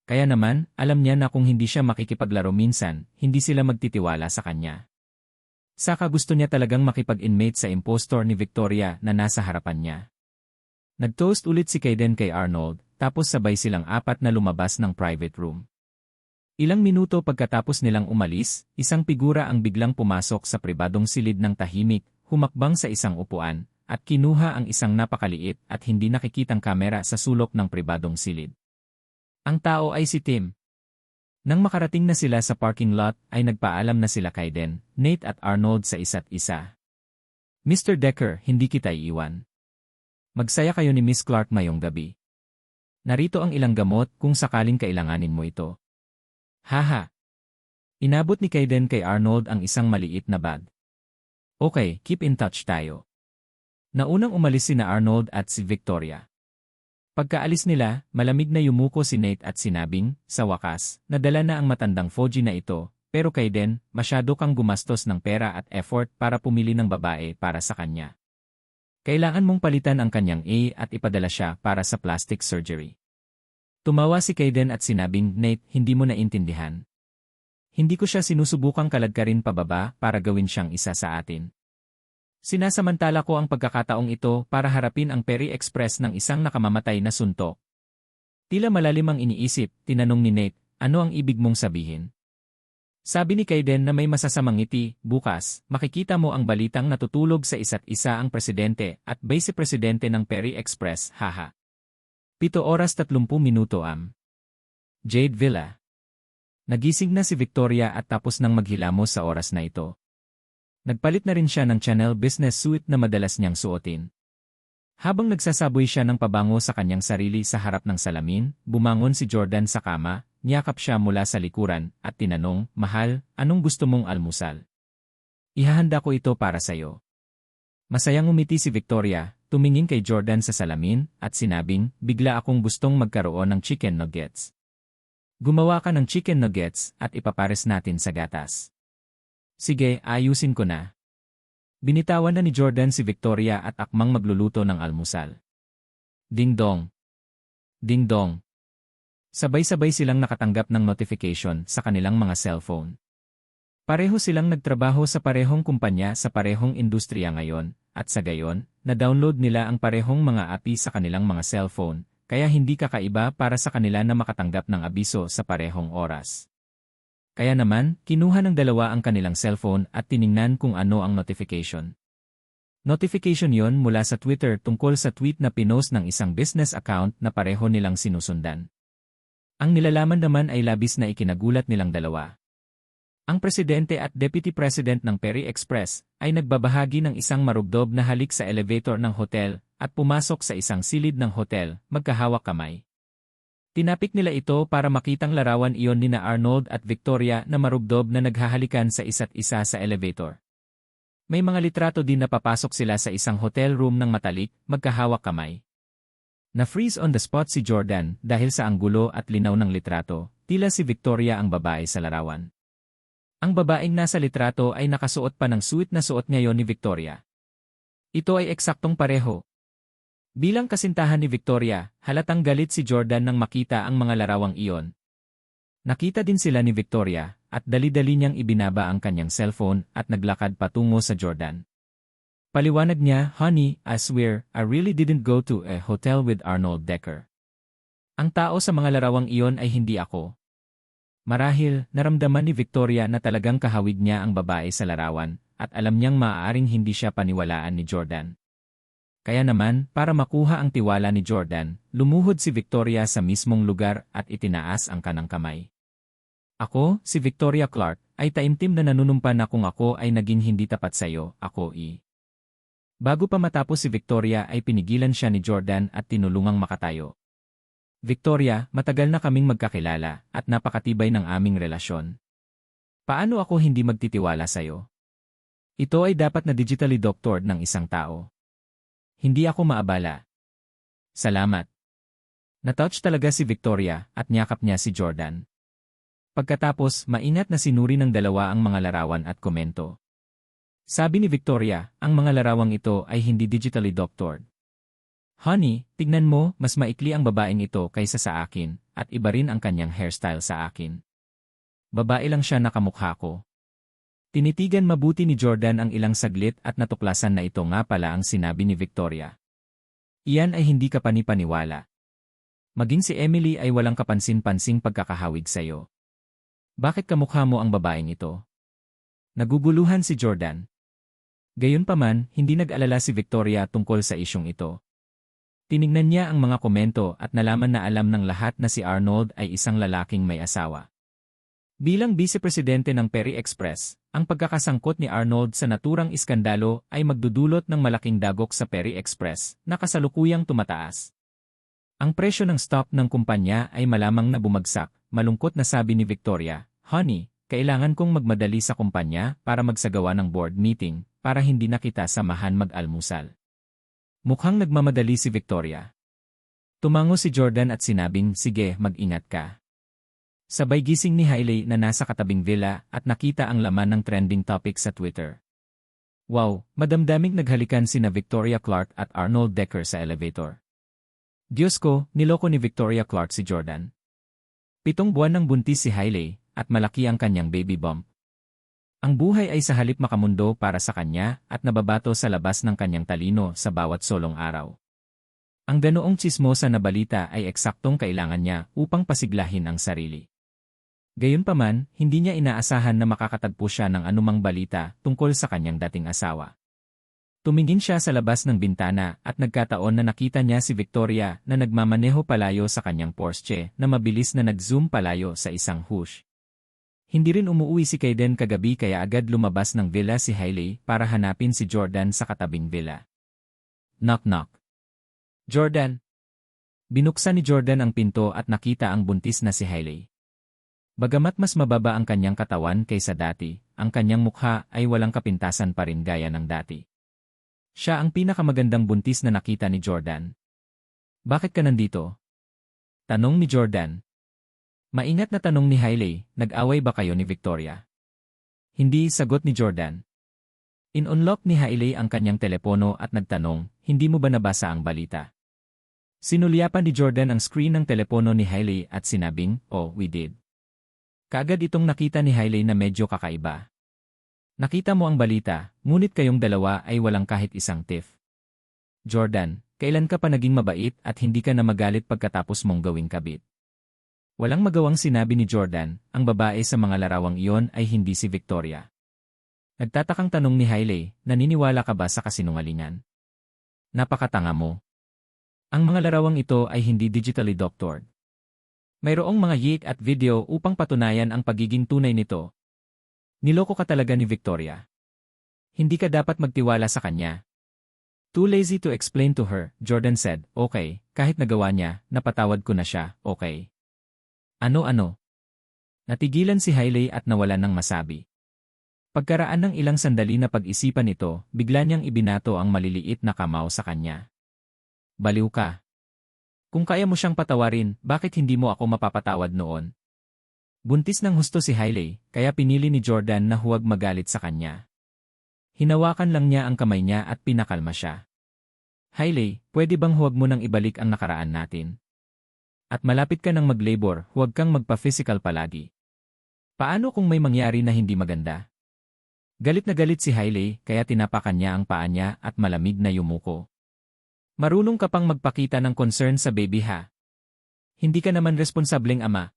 Kaya naman, alam niya na kung hindi siya makikipaglaro minsan, hindi sila magtitiwala sa kanya. Saka gusto niya talagang makipag-inmate sa impostor ni Victoria na nasa harapan niya. Nag-toast ulit si Kaiden kay Arnold, tapos sabay silang apat na lumabas ng private room. Ilang minuto pagkatapos nilang umalis, isang figura ang biglang pumasok sa pribadong silid ng tahimik, humakbang sa isang upuan, at kinuha ang isang napakaliit at hindi nakikitang kamera sa sulok ng pribadong silid. Ang tao ay si Tim. Nang makarating na sila sa parking lot ay nagpaalam na sila Kaiden, Nate at Arnold sa isa't isa. Mr. Decker, hindi kita iiwan. Magsaya kayo ni Miss Clark ngayong gabi. Narito ang ilang gamot kung sakaling kailanganin mo ito. Haha. Inabot ni Kaiden kay Arnold ang isang maliit na bag. Okay, keep in touch tayo. Naunang umalis sina Arnold at si Victoria. Pagkaalis nila, malamig na yumuko si Nate at sinabing, sa wakas, nadala na ang matandang Foji na ito, pero Kaiden, masyado kang gumastos ng pera at effort para pumili ng babae para sa kanya. Kailangan mong palitan ang kanyang A at ipadala siya para sa plastic surgery. Tumawa si Kaiden at sinabing, Nate, hindi mo naintindihan. Hindi ko siya sinusubukang kaladkarin pababa para gawin siyang isa sa atin. Sinasamantala ko ang pagkakataong ito para harapin ang Perry Express ng isang nakamamatay na suntok. Tila malalim ang iniisip, tinanong ni Nate, ano ang ibig mong sabihin? Sabi ni Kaiden na may masasamang ngiti, bukas, makikita mo ang balitang natutulog sa isa't isa ang presidente at vice-presidente ng Perry Express, haha. 7:30 am. Jade Villa. Nagising na si Victoria at tapos nang maghilamos sa oras na ito. Nagpalit na rin siya ng Chanel business suit na madalas niyang suotin. Habang nagsasaboy siya ng pabango sa kanyang sarili sa harap ng salamin, bumangon si Jordan sa kama, niyakap siya mula sa likuran, at tinanong, Mahal, anong gusto mong almusal? Ihahanda ko ito para sa'yo. Masayang umiti si Victoria, tumingin kay Jordan sa salamin, at sinabing, bigla akong gustong magkaroon ng chicken nuggets. Gumawa ka ng chicken nuggets at ipapares natin sa gatas. Sige, ayusin ko na. Binitawan na ni Jordan si Victoria at akmang magluluto ng almusal. Ding dong. Ding dong. Sabay-sabay silang nakatanggap ng notification sa kanilang mga cellphone. Pareho silang nagtrabaho sa parehong kumpanya sa parehong industriya ngayon, at sa gayon, na-download nila ang parehong mga API sa kanilang mga cellphone, kaya hindi kakaiba para sa kanila na makatanggap ng abiso sa parehong oras. Kaya naman, kinuha ng dalawa ang kanilang cellphone at tiningnan kung ano ang notification. Notification yon mula sa Twitter tungkol sa tweet na pinost ng isang business account na pareho nilang sinusundan. Ang nilalaman naman ay labis na ikinagulat nilang dalawa. Ang presidente at deputy president ng Perry Express ay nagbabahagi ng isang marugdob na halik sa elevator ng hotel at pumasok sa isang silid ng hotel, magkahawak kamay. Tinapik nila ito para makitang larawan iyon nina Arnold at Victoria na marugdob na naghahalikan sa isa't isa sa elevator. May mga litrato din na papasok sila sa isang hotel room ng matalik, magkahawak kamay. Na-freeze on the spot si Jordan dahil sa anggulo at linaw ng litrato, tila si Victoria ang babae sa larawan. Ang babaeng nasa litrato ay nakasuot pa ng suit na suot ngayon ni Victoria. Ito ay eksaktong pareho. Bilang kasintahan ni Victoria, halatang galit si Jordan nang makita ang mga larawang iyon. Nakita din sila ni Victoria, at dali-dali niyang ibinaba ang kanyang cellphone at naglakad patungo sa Jordan. Paliwanag niya, Honey, I swear, I really didn't go to a hotel with Arnold Decker. Ang tao sa mga larawang iyon ay hindi ako. Marahil, naramdaman ni Victoria na talagang kahawig niya ang babae sa larawan, at alam niyang maaaring hindi siya paniwalaan ni Jordan. Kaya naman, para makuha ang tiwala ni Jordan, lumuhod si Victoria sa mismong lugar at itinaas ang kanang kamay. Ako, si Victoria Clark, ay taimtim na nanunumpa na kung ako ay naging hindi tapat sa'yo, ako Bago pa matapos si Victoria ay pinigilan siya ni Jordan at tinulungang makatayo. Victoria, matagal na kaming magkakilala at napakatibay ng aming relasyon. Paano ako hindi magtitiwala sa'yo? Ito ay dapat na digitally doctored ng isang tao. Hindi ako maabala. Salamat. Natouch talaga si Victoria at niyakap niya si Jordan. Pagkatapos, maingat na sinuri ng dalawa ang mga larawan at komento. Sabi ni Victoria, ang mga larawang ito ay hindi digitally doctored. Honey, tignan mo, mas maikli ang babaeng ito kaysa sa akin, at iba rin ang kanyang hairstyle sa akin. Babae lang siya nakamukha ko. Tinitigan mabuti ni Jordan ang ilang saglit at natuklasan na ito nga pala ang sinabi ni Victoria. Iyan ay hindi ka panipaniwala. Maging si Emily ay walang kapansin-pansing pagkakahawig sa'yo. Bakit kamukha mo ang babaeng ito? Naguguluhan si Jordan. Gayunpaman, hindi nag-alala si Victoria tungkol sa isyong ito. Tinignan niya ang mga komento at nalaman na alam ng lahat na si Arnold ay isang lalaking may asawa. Bilang vice-presidente ng Perry Express, ang pagkakasangkot ni Arnold sa naturang iskandalo ay magdudulot ng malaking dagok sa Perry Express na kasalukuyang tumataas. Ang presyo ng stock ng kumpanya ay malamang na bumagsak, malungkot na sabi ni Victoria, Honey, kailangan kong magmadali sa kumpanya para magsagawa ng board meeting para hindi na kita samahan mag-almusal. Mukhang nagmamadali si Victoria. Tumango si Jordan at sinabing, sige, mag-ingat ka. Sabay gising ni Hailey na nasa katabing villa at nakita ang laman ng trending topic sa Twitter. Wow, madamdaming naghalikan sina Victoria Clark at Arnold Decker sa elevator. Diyos ko, niloko ni Victoria Clark si Jordan. 7 buwan ng buntis si Hailey at malaki ang kanyang baby bump. Ang buhay ay sa halip makamundo para sa kanya at nababato sa labas ng kanyang talino sa bawat solong araw. Ang ganoong tsismosa na balita ay eksaktong kailangan niya upang pasiglahin ang sarili. Gayunpaman, hindi niya inaasahan na makakatagpo siya ng anumang balita tungkol sa kanyang dating asawa. Tumingin siya sa labas ng bintana at nagkataon na nakita niya si Victoria na nagmamaneho palayo sa kanyang Porsche na mabilis na nag-zoom palayo sa isang hush. Hindi rin umuwi si Kaden kagabi kaya agad lumabas ng villa si Hailey para hanapin si Jordan sa katabing villa. Knock knock. Jordan. Binuksan ni Jordan ang pinto at nakita ang buntis na si Hailey. Bagamat mas mababa ang kanyang katawan kaysa dati, ang kanyang mukha ay walang kapintasan pa rin gaya ng dati. Siya ang pinakamagandang buntis na nakita ni Jordan. Bakit ka nandito? Tanong ni Jordan. Maingat na tanong ni Hailey, nag-away ba kayo ni Victoria? Hindi, sagot ni Jordan. In-unlock ni Hailey ang kanyang telepono at nagtanong, hindi mo ba nabasa ang balita? Sinulyapan ni Jordan ang screen ng telepono ni Hailey at sinabing, oh, we did. Kaagad itong nakita ni Hailey na medyo kakaiba. Nakita mo ang balita, ngunit kayong dalawa ay walang kahit isang tiff. Jordan, kailan ka pa naging mabait at hindi ka na magalit pagkatapos mong gawing kabit? Walang magawang sinabi ni Jordan, ang babae sa mga larawang iyon ay hindi si Victoria. Nagtatakang tanong ni Hailey, naniniwala ka ba sa kasinungalingan? Napakatanga mo. Ang mga larawang ito ay hindi digitally doctored. Mayroong mga yik at video upang patunayan ang pagiging tunay nito. Niloko ka talaga ni Victoria. Hindi ka dapat magtiwala sa kanya. Too lazy to explain to her, Jordan said, okay, kahit nagawa niya, napatawad ko na siya, okay. Ano-ano? Natigilan si Hailey at nawalan ng masabi. Pagkaraan ng ilang sandali na pag-isipan ito, bigla niyang ibinato ang maliliit na kamao sa kanya. Baliw ka. Kung kaya mo siyang patawarin, bakit hindi mo ako mapapatawad noon? Buntis ng husto si Hailey, kaya pinili ni Jordan na huwag magalit sa kanya. Hinawakan lang niya ang kamay niya at pinakalma siya. Hailey, pwede bang huwag mo nang ibalik ang nakaraan natin? At malapit ka nang mag-labor, huwag kang magpa-physical palagi. Paano kung may mangyari na hindi maganda? Galit na galit si Hailey, kaya tinapakan niya ang paa niya at malamig na yumuko. Marunong ka pang magpakita ng concern sa baby ha? Hindi ka naman responsableng ama.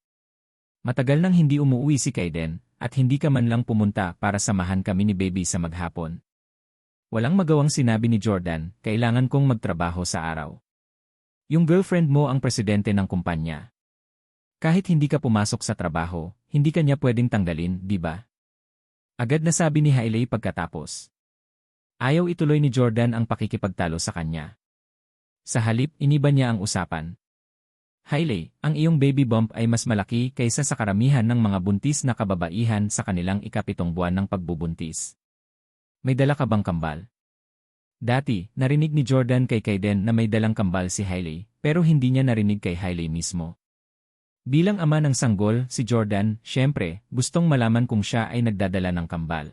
Matagal nang hindi umuwi si Kaden, at hindi ka man lang pumunta para samahan kami ni baby sa maghapon. Walang magawang sinabi ni Jordan, kailangan kong magtrabaho sa araw. Yung girlfriend mo ang presidente ng kumpanya. Kahit hindi ka pumasok sa trabaho, hindi ka niya pwedeng tanggalin, di ba? Agad na sabi ni Hailey pagkatapos. Ayaw ituloy ni Jordan ang pakikipagtalo sa kanya. Sa halip, iniba niya ang usapan. Hailey, ang iyong baby bump ay mas malaki kaysa sa karamihan ng mga buntis na kababaihan sa kanilang ikapitong buwan ng pagbubuntis. May dala ka bang kambal? Dati, narinig ni Jordan kay Kaiden na may dalang kambal si Hailey, pero hindi niya narinig kay Hailey mismo. Bilang ama ng sanggol, si Jordan, syempre, gustong malaman kung siya ay nagdadala ng kambal.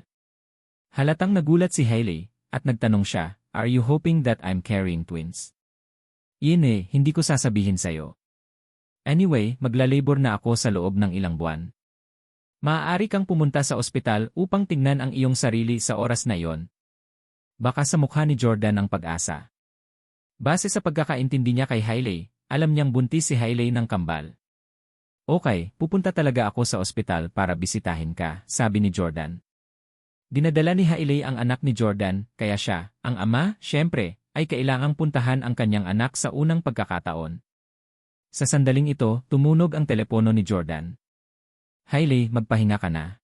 Halatang nagulat si Hailey, at nagtanong siya, "Are you hoping that I'm carrying twins?" "Yun hindi ko sasabihin sa'yo. Anyway, maglalabor na ako sa loob ng ilang buwan. Maaari kang pumunta sa ospital upang tingnan ang iyong sarili sa oras na yon." Baka sa mukha ni Jordan ang pag-asa. Base sa pagkakaintindi niya kay Hailey, alam niyang buntis si Hailey ng kambal. "Okay, pupunta talaga ako sa ospital para bisitahin ka," sabi ni Jordan. Dinadala ni Hailey ang anak ni Jordan, kaya siya, ang ama, syempre, ay kailangang puntahan ang kanyang anak sa unang pagkakataon. Sa sandaling ito, tumunog ang telepono ni Jordan. "Hailey, magpahinga ka na.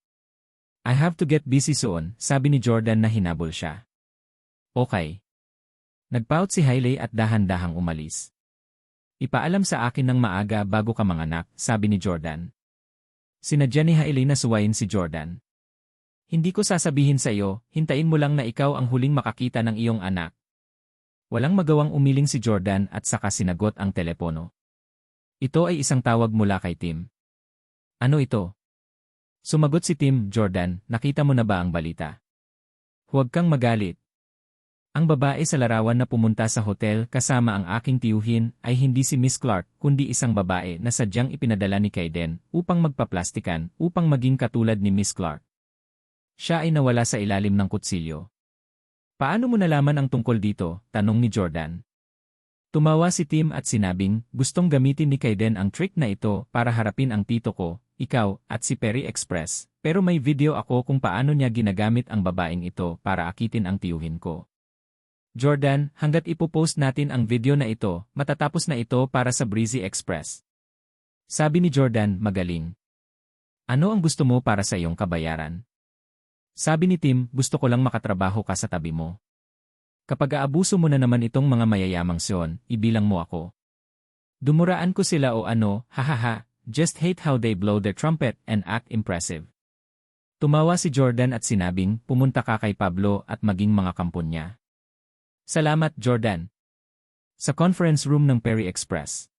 I have to get busy soon," sabi ni Jordan na hinabol siya. "Okay." Nagpout si Hailey at dahan-dahang umalis. "Ipaalam sa akin ng maaga bago ka manganak," sabi ni Jordan. Sinadya ni Hailey na suwayin si Jordan. "Hindi ko sasabihin sa iyo, hintayin mo lang na ikaw ang huling makakita ng iyong anak." Walang magawang umiling si Jordan at saka sinagot ang telepono. Ito ay isang tawag mula kay Tim. "Ano ito?" Sumagot si Tim. "Jordan, nakita mo na ba ang balita?" "Huwag kang magalit. Ang babae sa larawan na pumunta sa hotel kasama ang aking tiyuhin ay hindi si Miss Clark kundi isang babae na sadyang ipinadala ni Kaiden upang magpaplastikan upang maging katulad ni Miss Clark. Siya ay nawala sa ilalim ng kutsilyo." "Paano mo nalaman ang tungkol dito?" tanong ni Jordan. Tumawa si Tim at sinabing, "Gustong gamitin ni Kaiden ang trick na ito para harapin ang tito ko, ikaw, at si Perry Express, pero may video ako kung paano niya ginagamit ang babaeng ito para akitin ang tiyuhin ko. Jordan, hanggat ipopost natin ang video na ito, matatapos na ito para sa Breezy Express." Sabi ni Jordan, "Magaling. Ano ang gusto mo para sa iyong kabayaran?" Sabi ni Tim, "Gusto ko lang makatrabaho ka sa tabi mo. Kapag aabuso mo na naman itong mga mayayamang siyon, ibilang mo ako. Dumuraan ko sila o ano, hahaha, just hate how they blow their trumpet and act impressive." Tumawa si Jordan at sinabing, "Pumunta ka kay Pablo at maging mga kampon niya." "Salamat, Jordan." Sa conference room ng Perry Express.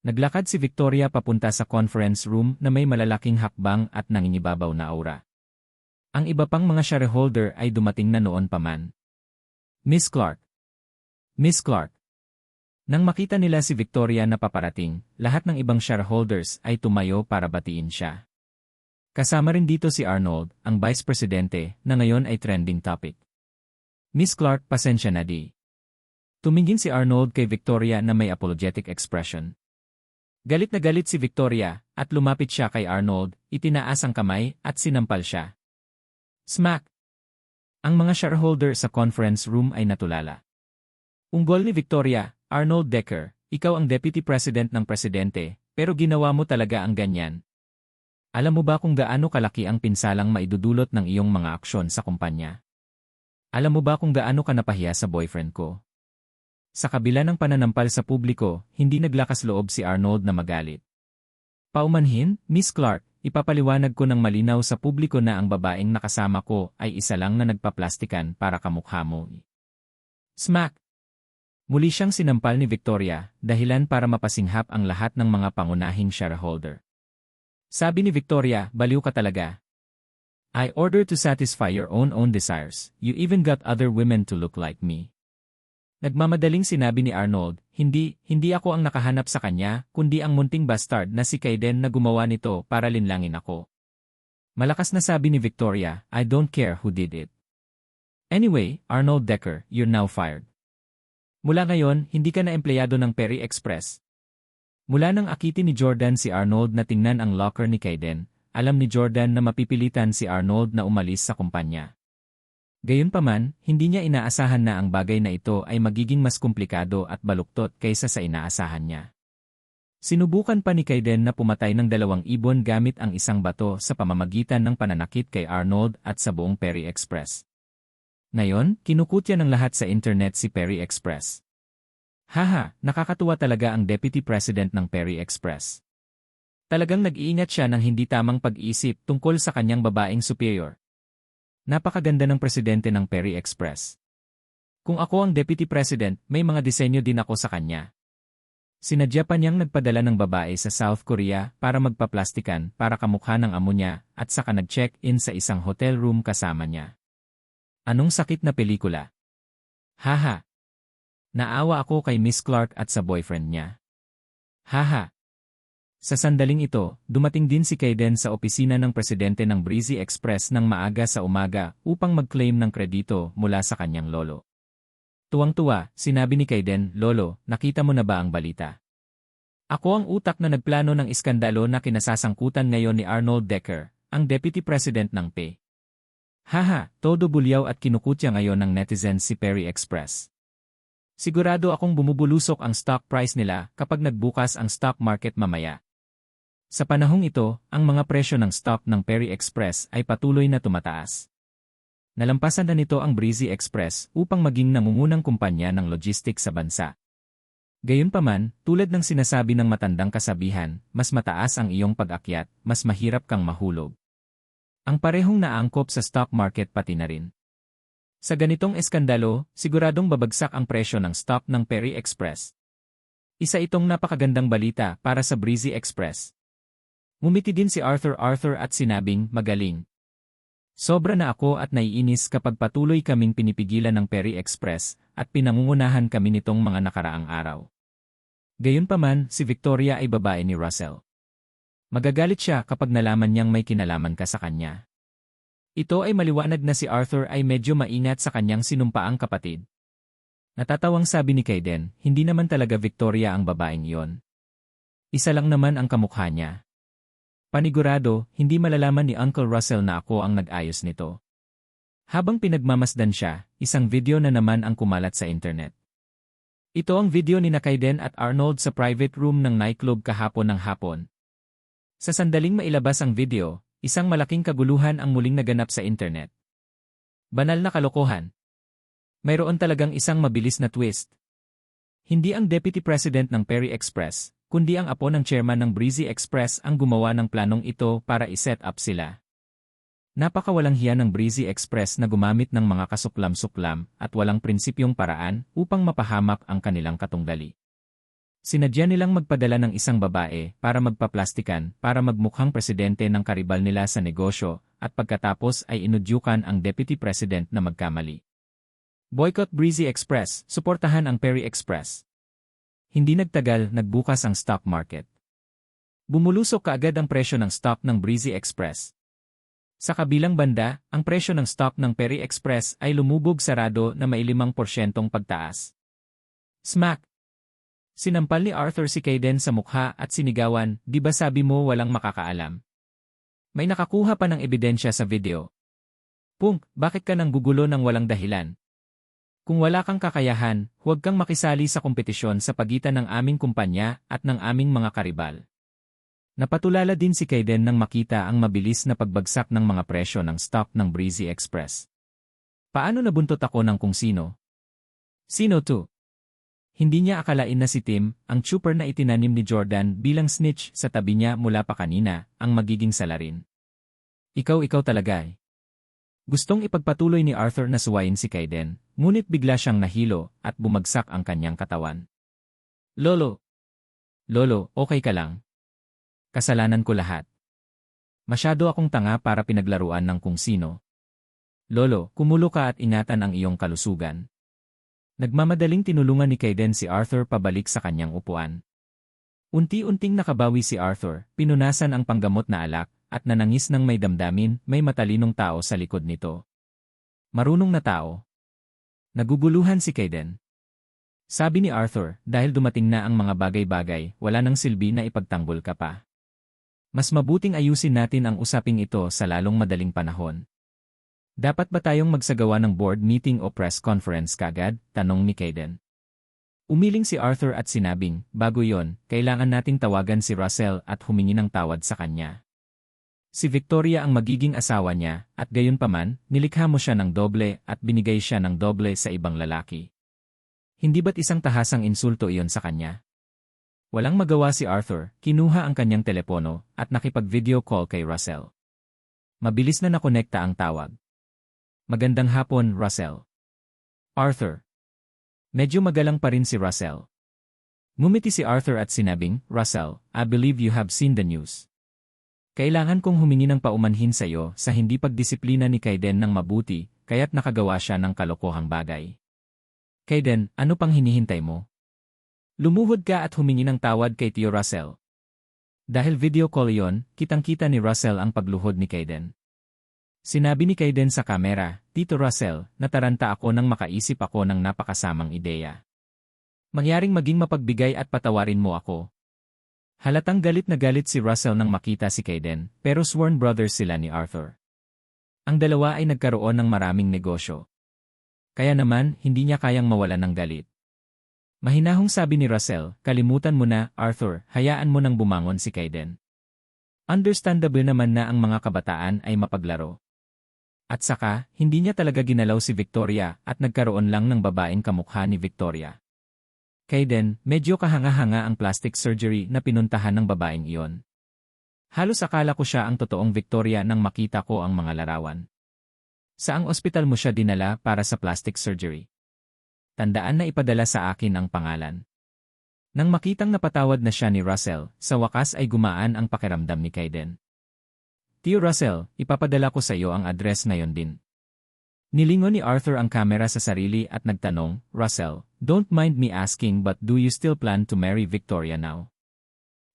Naglakad si Victoria papunta sa conference room na may malalaking hakbang at nangingibabaw na aura. Ang iba pang mga shareholder ay dumating na noon pa man. "Miss Clark. Miss Clark." Nang makita nila si Victoria na paparating, lahat ng ibang shareholders ay tumayo para batiin siya. Kasama rin dito si Arnold, ang Vice Presidente, na ngayon ay trending topic. "Miss Clark, pasensya na di." Tumingin si Arnold kay Victoria na may apologetic expression. Galit na galit si Victoria, at lumapit siya kay Arnold, itinaas ang kamay, at sinampal siya. Smack! Ang mga shareholder sa conference room ay natulala. Unggol ni Victoria, "Arnold Decker, ikaw ang Deputy President ng Presidente, pero ginawa mo talaga ang ganyan. Alam mo ba kung gaano kalaki ang pinsalang maidudulot ng iyong mga aksyon sa kumpanya? Alam mo ba kung gaano ka napahiya sa boyfriend ko?" Sa kabila ng pananampal sa publiko, hindi naglakas loob si Arnold na magalit. "Paumanhin, Miss Clark, ipapaliwanag ko ng malinaw sa publiko na ang babaeng nakasama ko ay isa lang na nagpaplastikan para kamukha mo." Smack! Muli siyang sinampal ni Victoria, dahilan para mapasinghap ang lahat ng mga pangunahing shareholder. Sabi ni Victoria, "Baliw ka talaga. I order to satisfy your own desires, you even got other women to look like me." Nagmamadaling sinabi ni Arnold, hindi ako ang nakahanap sa kanya, kundi ang munting bastard na si Kaiden na gumawa nito para linlangin ako." Malakas na sabi ni Victoria, "I don't care who did it. Anyway, Arnold Decker, you're now fired. Mula ngayon, hindi ka na empleyado ng Perry Express." Mula nang akitin ni Jordan si Arnold na tingnan ang locker ni Kaiden, alam ni Jordan na mapipilitan si Arnold na umalis sa kumpanya. Gayunpaman, hindi niya inaasahan na ang bagay na ito ay magiging mas komplikado at baluktot kaysa sa inaasahan niya. Sinubukan pa ni Kaiden na pumatay ng 2 ibon gamit ang isang bato sa pamamagitan ng pananakit kay Arnold at sa buong Perry Express. Ngayon, kinukutya ng lahat sa internet si Perry Express. Haha, nakakatuwa talaga ang Deputy President ng Perry Express. Talagang nag-iingat siya ng hindi tamang pag-iisip tungkol sa kanyang babaeng superior. Napakaganda ng presidente ng Perry Express. Kung ako ang Deputy President, may mga disenyo din ako sa kanya. Sinadya pa niyang nagpadala ng babae sa South Korea para magpaplastikan para kamukha ng amo niya at saka nag-check-in sa isang hotel room kasama niya. Anong sakit na pelikula? Haha. Naawa ako kay Miss Clark at sa boyfriend niya. Haha. Sa sandaling ito, dumating din si Kaiden sa opisina ng presidente ng Breezy Express ng maaga sa umaga upang mag-claim ng kredito mula sa kanyang lolo. Tuwang-tuwa, sinabi ni Kaiden, "Lolo, nakita mo na ba ang balita? Ako ang utak na nagplano ng iskandalo na kinasasangkutan ngayon ni Arnold Decker, ang Deputy President ng PE. Haha, todo bulyaw at kinukutya ngayon ng netizens si Perry Express. Sigurado akong bumubulusok ang stock price nila kapag nagbukas ang stock market mamaya." Sa panahong ito, ang mga presyo ng stock ng Perry Express ay patuloy na tumataas. Nalampasan na nito ang Breezy Express upang maging nangungunang kumpanya ng logistics sa bansa. Gayunpaman, tulad ng sinasabi ng matandang kasabihan, mas mataas ang iyong pag-akyat, mas mahirap kang mahulog. Ang parehong naangkop sa stock market pati na rin. Sa ganitong eskandalo, siguradong babagsak ang presyo ng stock ng Perry Express. Isa itong napakagandang balita para sa Breezy Express. Ngumiti din si Arthur at sinabing, "Magaling. Sobra na ako at naiinis kapag patuloy kaming pinipigilan ng Perry Express at pinangungunahan kami nitong mga nakaraang araw." Gayunpaman, si Victoria ay babae ni Russell. Magagalit siya kapag nalaman niyang may kinalaman ka sa kanya. Ito ay maliwanag na si Arthur ay medyo maingat sa kanyang sinumpaang kapatid. Natatawang sabi ni Kaiden, hindi naman talaga Victoria ang babaeng iyon. Isa lang naman ang kamukha niya. Panigurado, hindi malalaman ni Uncle Russell na ako ang nag-ayos nito. Habang pinagmamasdan siya, isang video na naman ang kumalat sa internet. Ito ang video ni Kaiden at Arnold sa private room ng nightclub kahapon ng hapon. Sa sandaling mailabas ang video, isang malaking kaguluhan ang muling naganap sa internet. Banal na kalokohan. Mayroon talagang isang mabilis na twist. Hindi ang Deputy President ng Perry Express, kundi ang apo ng chairman ng Breezy Express ang gumawa ng planong ito para i-set up sila. Napakawalang hiya ng Breezy Express na gumamit ng mga kasuklam-suklam at walang prinsipyong paraan upang mapahamak ang kanilang katunggali. Sinadya nilang magpadala ng isang babae para magpaplastikan para magmukhang presidente ng karibal nila sa negosyo at pagkatapos ay inudyukan ang Deputy President na magkamali. Boycott Breezy Express, suportahan ang Perry Express. Hindi nagtagal, nagbukas ang stock market. Bumulusok kaagad ang presyo ng stock ng Breezy Express. Sa kabilang banda, ang presyo ng stock ng Perry Express ay lumubog sarado na may 5% pagtaas. Smack! Sinampal ni Arthur si Kaiden sa mukha at sinigawan, "Di ba sabi mo walang makakaalam? May nakakuha pa ng ebidensya sa video. Punk, bakit ka nang gugulo ng walang dahilan? Kung wala kang kakayahan, huwag kang makisali sa kompetisyon sa pagitan ng aming kumpanya at ng aming mga karibal." Napatulala din si Kaiden nang makita ang mabilis na pagbagsak ng mga presyo ng stock ng Breezy Express. Paano nabuntot ako ng kung sino? Sino to? Hindi niya akalain na si Tim, ang chopper na itinanim ni Jordan bilang snitch sa tabi niya mula pa kanina, ang magiging salarin. Ikaw talaga eh. Gustong ipagpatuloy ni Arthur na suwayin si Kaiden, ngunit bigla siyang nahilo at bumagsak ang kanyang katawan. Lolo, okay ka lang? Kasalanan ko lahat. Masyado akong tanga para pinaglaruan ng kung sino. Lolo, kumulo ka at ingatan ang iyong kalusugan. Nagmamadaling tinulungan ni Kaiden si Arthur pabalik sa kanyang upuan. Unti-unting nakabawi si Arthur, pinunasan ang panggamot na alak, at nanangis ng may damdamin, may matalinong tao sa likod nito. Marunong na tao. Naguguluhan si Kaiden. Sabi ni Arthur, dahil dumating na ang mga bagay-bagay, wala nang silbi na ipagtanggol ka pa. Mas mabuting ayusin natin ang usaping ito sa lalong madaling panahon. Dapat ba tayong magsagawa ng board meeting o press conference kagad? Tanong ni Kaiden. Umiling si Arthur at sinabing, bago yon, kailangan nating tawagan si Russell at humingi ng tawad sa kanya. Si Victoria ang magiging asawa niya, at gayunpaman, nilikha mo siya ng doble at binigay siya ng doble sa ibang lalaki. Hindi ba't isang tahasang insulto iyon sa kanya? Walang magawa si Arthur, kinuha ang kanyang telepono at nakipag-video call kay Russell. Mabilis na nakonekta ang tawag. Magandang hapon, Russell. Arthur. Medyo magalang pa rin si Russell. Ngumiti si Arthur at sinabing, Russell, I believe you have seen the news. Kailangan kong humingi ng paumanhin sa iyo sa hindi pagdisiplina ni Kaiden ng mabuti, kaya't nakagawa siya ng kalokohang bagay. Kaiden, ano pang hinihintay mo? Lumuhod ka at humingi ng tawad kay Tio Russell. Dahil video call iyon, kitang-kita ni Russell ang pagluhod ni Kaiden. Sinabi ni Kaiden sa kamera, Tito Russell, nataranta ako nang makaisip ako ng napakasamang ideya. Mangyaring maging mapagbigay at patawarin mo ako. Halatang galit na galit si Russell nang makita si Kaiden, pero sworn brothers sila ni Arthur. Ang dalawa ay nagkaroon ng maraming negosyo. Kaya naman, hindi niya kayang mawalan ng galit. Mahinahong sabi ni Russell, kalimutan mo na, Arthur, hayaan mo nang bumangon si Kaiden. Understandable naman na ang mga kabataan ay mapaglaro. At saka, hindi niya talaga ginalaw si Victoria at nagkaroon lang ng babaeng kamukha ni Victoria. Kaiden, medyo kahanga-hanga ang plastic surgery na pinuntahan ng babaeng iyon. Halos akala ko siya ang totoong Victoria nang makita ko ang mga larawan. Saang ospital mo siya dinala para sa plastic surgery? Tandaan na ipadala sa akin ang pangalan. Nang makitang napatawad na siya ni Russell, sa wakas ay gumaan ang pakiramdam ni Kaiden. Tio Russell, ipapadala ko sa iyo ang address ngayon din. Nilingon ni Arthur ang kamera sa sarili at nagtanong, Russell, don't mind me asking but do you still plan to marry Victoria now?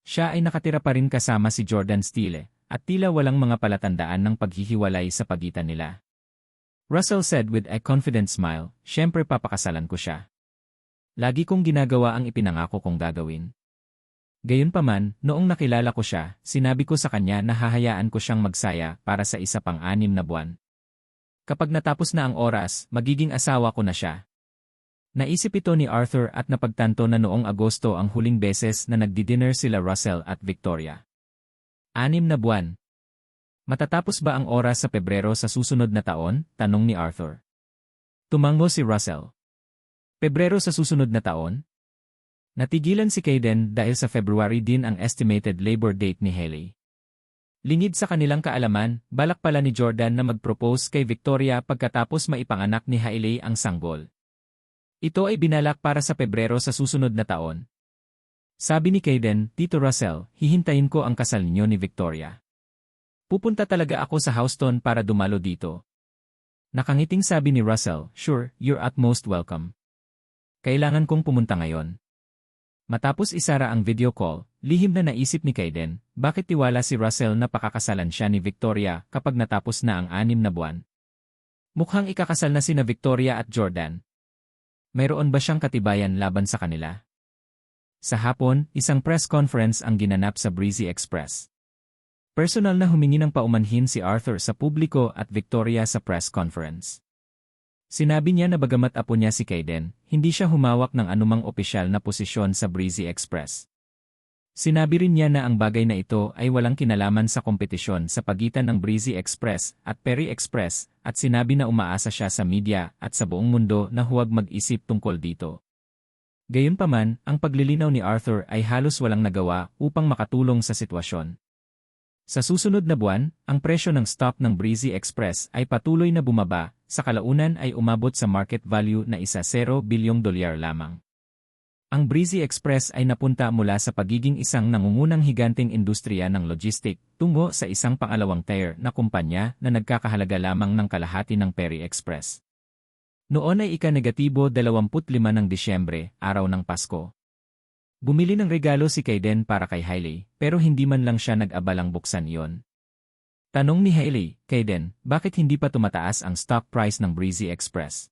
Siya ay nakatira pa rin kasama si Jordan Steele, at tila walang mga palatandaan ng paghihiwalay sa pagitan nila. Russell said with a confident smile, syempre papakasalan ko siya. Lagi kong ginagawa ang ipinangako kong gagawin. Gayunpaman, noong nakilala ko siya, sinabi ko sa kanya na hahayaan ko siyang magsaya para sa isa pang 6 na buwan. Kapag natapos na ang oras, magiging asawa ko na siya. Naisip ito ni Arthur at napagtanto na noong Agosto ang huling beses na nagdi-dinner sila Russell at Victoria. 6 na buwan. Matatapos ba ang oras sa Pebrero sa susunod na taon? Tanong ni Arthur. Tumango si Russell. Pebrero sa susunod na taon? Natigilan si Kaiden dahil sa February din ang estimated labor date ni Hailey. Lingid sa kanilang kaalaman, balak pala ni Jordan na mag-propose kay Victoria pagkatapos maipanganak ni Hailey ang sanggol. Ito ay binalak para sa Pebrero sa susunod na taon. Sabi ni Kaiden, Tito Russell, hihintayin ko ang kasal ninyo ni Victoria. Pupunta talaga ako sa Houston para dumalo dito. Nakangiting sabi ni Russell, sure, you're at most welcome. Kailangan kong pumunta ngayon. Matapos isara ang video call, lihim na naisip ni Kaiden, bakit tiwala si Russell na pakakasalan siya ni Victoria kapag natapos na ang 6 na buwan? Mukhang ikakasal na sina Victoria at Jordan. Mayroon ba siyang katibayan laban sa kanila? Sa hapon, isang press conference ang ginanap sa Breezy Express. Personal na humingi ng paumanhin si Arthur sa publiko at Victoria sa press conference. Sinabi niya na bagamat apo niya si Kaiden, hindi siya humawak ng anumang opisyal na posisyon sa Breezy Express. Sinabi rin niya na ang bagay na ito ay walang kinalaman sa kompetisyon sa pagitan ng Breezy Express at Perry Express at sinabi na umaasa siya sa media at sa buong mundo na huwag mag-isip tungkol dito. Gayunpaman, ang paglilinaw ni Arthur ay halos walang nagawa upang makatulong sa sitwasyon. Sa susunod na buwan, ang presyo ng stock ng Breezy Express ay patuloy na bumaba, sa kalaunan ay umabot sa market value na $1 bilyong lamang. Ang Breezy Express ay napunta mula sa pagiging isang nangungunang higanteng industriya ng logistic tungo sa isang pangalawang tier na kumpanya na nagkakahalaga lamang ng kalahati ng Perry Express. Noon ay ika-25 ng Disyembre, araw ng Pasko. Bumili ng regalo si Kaiden para kay Hailey, pero hindi man lang siya nag-abalang buksan iyon. Tanong ni Hailey, Kaiden, bakit hindi pa tumataas ang stock price ng Breezy Express?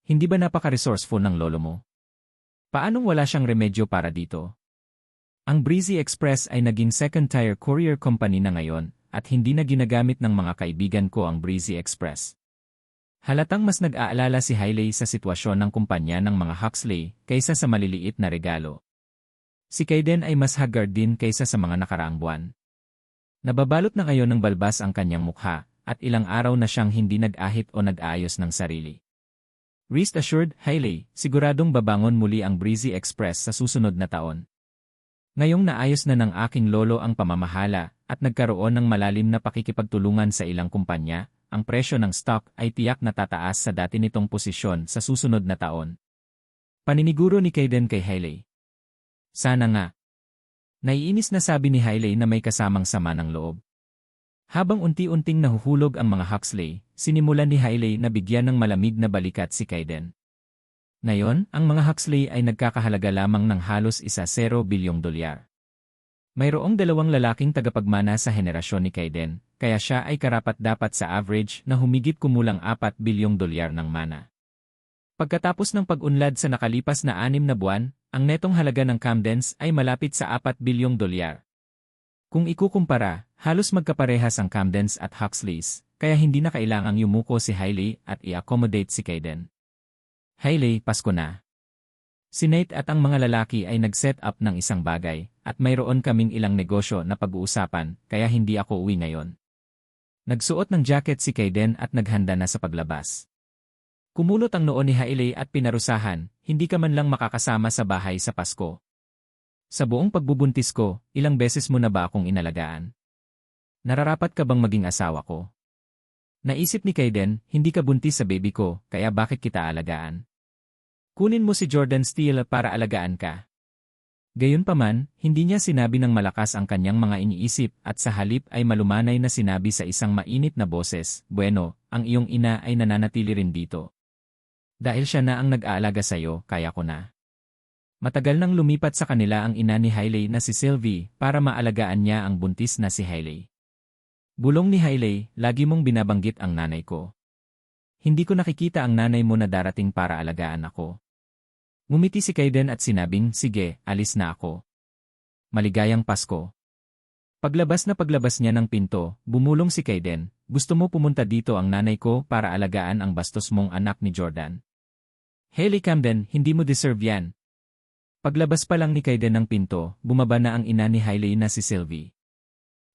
Hindi ba napaka-resourceful ng lolo mo? Paanong wala siyang remedyo para dito? Ang Breezy Express ay naging second-tier courier company na ngayon, at hindi na ginagamit ng mga kaibigan ko ang Breezy Express. Halatang mas nag-aalala si Hailey sa sitwasyon ng kumpanya ng mga Huxley kaysa sa maliliit na regalo. Si Kaiden ay mas haggard din kaysa sa mga nakaraang buwan. Nababalot na ngayon ng balbas ang kanyang mukha, at ilang araw na siyang hindi nag-ahit o nag-aayos ng sarili. Rest assured, Hailey, siguradong babangon muli ang Breezy Express sa susunod na taon. Ngayong naayos na ng aking lolo ang pamamahala at nagkaroon ng malalim na pakikipagtulungan sa ilang kumpanya, ang presyo ng stock ay tiyak na tataas sa dati nitong posisyon sa susunod na taon. Paniniguro ni Kayden kay Hailey. Sana nga. Naiinis na sabi ni Hailey na may kasamang sama ng loob. Habang unti-unting nahuhulog ang mga Huxley, sinimulan ni Hailey na bigyan ng malamig na balikat si Kayden. Ngayon, ang mga Huxley ay nagkakahalaga lamang ng halos $1 bilyong. Mayroong dalawang lalaking tagapagmana sa henerasyon ni Kayden, kaya siya ay karapat-dapat sa average na humigit kumulang $4 bilyong ng mana. Pagkatapos ng pag-unlad sa nakalipas na 6 na buwan, ang netong halaga ng Camdens ay malapit sa $4 bilyong. Kung ikukumpara, halos magkaparehas ang Camdens at Huxleys, kaya hindi na kailangang yumuko si Hailey at i-accommodate si Kayden. Hailey, Pasko na. Si Nate at ang mga lalaki ay nag-set up ng isang bagay, at mayroon kaming ilang negosyo na pag-uusapan, kaya hindi ako uwi ngayon. Nagsuot ng jacket si Kayden at naghanda na sa paglabas. Kumulot ang noo ni Hailey at pinarusahan, hindi ka man lang makakasama sa bahay sa Pasko. Sa buong pagbubuntis ko, ilang beses mo na ba akong inalagaan? Nararapat ka bang maging asawa ko? Naisip ni Kayden, hindi ka buntis sa baby ko, kaya bakit kita alagaan? Kunin mo si Jordan Steele para alagaan ka. Gayunpaman, hindi niya sinabi ng malakas ang kanyang mga iniisip at sa halip ay malumanay na sinabi sa isang mainit na boses, "Bueno, ang iyong ina ay nananatili rin dito. Dahil siya na ang nag-aalaga sa'yo, kaya ko na." Matagal nang lumipat sa kanila ang ina ni Hailey na si Sylvie para maalagaan niya ang buntis na si Hailey. Bulong ni Hailey, "Lagi mong binabanggit ang nanay ko. Hindi ko nakikita ang nanay mo na darating para alagaan ako." Ngumiti si Kayden at sinabing, "Sige, alis na ako. Maligayang Pasko." Paglabas niya ng pinto, bumulong si Kayden, "Gusto mo pumunta dito ang nanay ko para alagaan ang bastos mong anak ni Jordan? Hailey Camden, hindi mo deserve yan." Paglabas pa lang ni Kayden ng pinto, bumaba na ang ina ni Hailey na si Sylvie.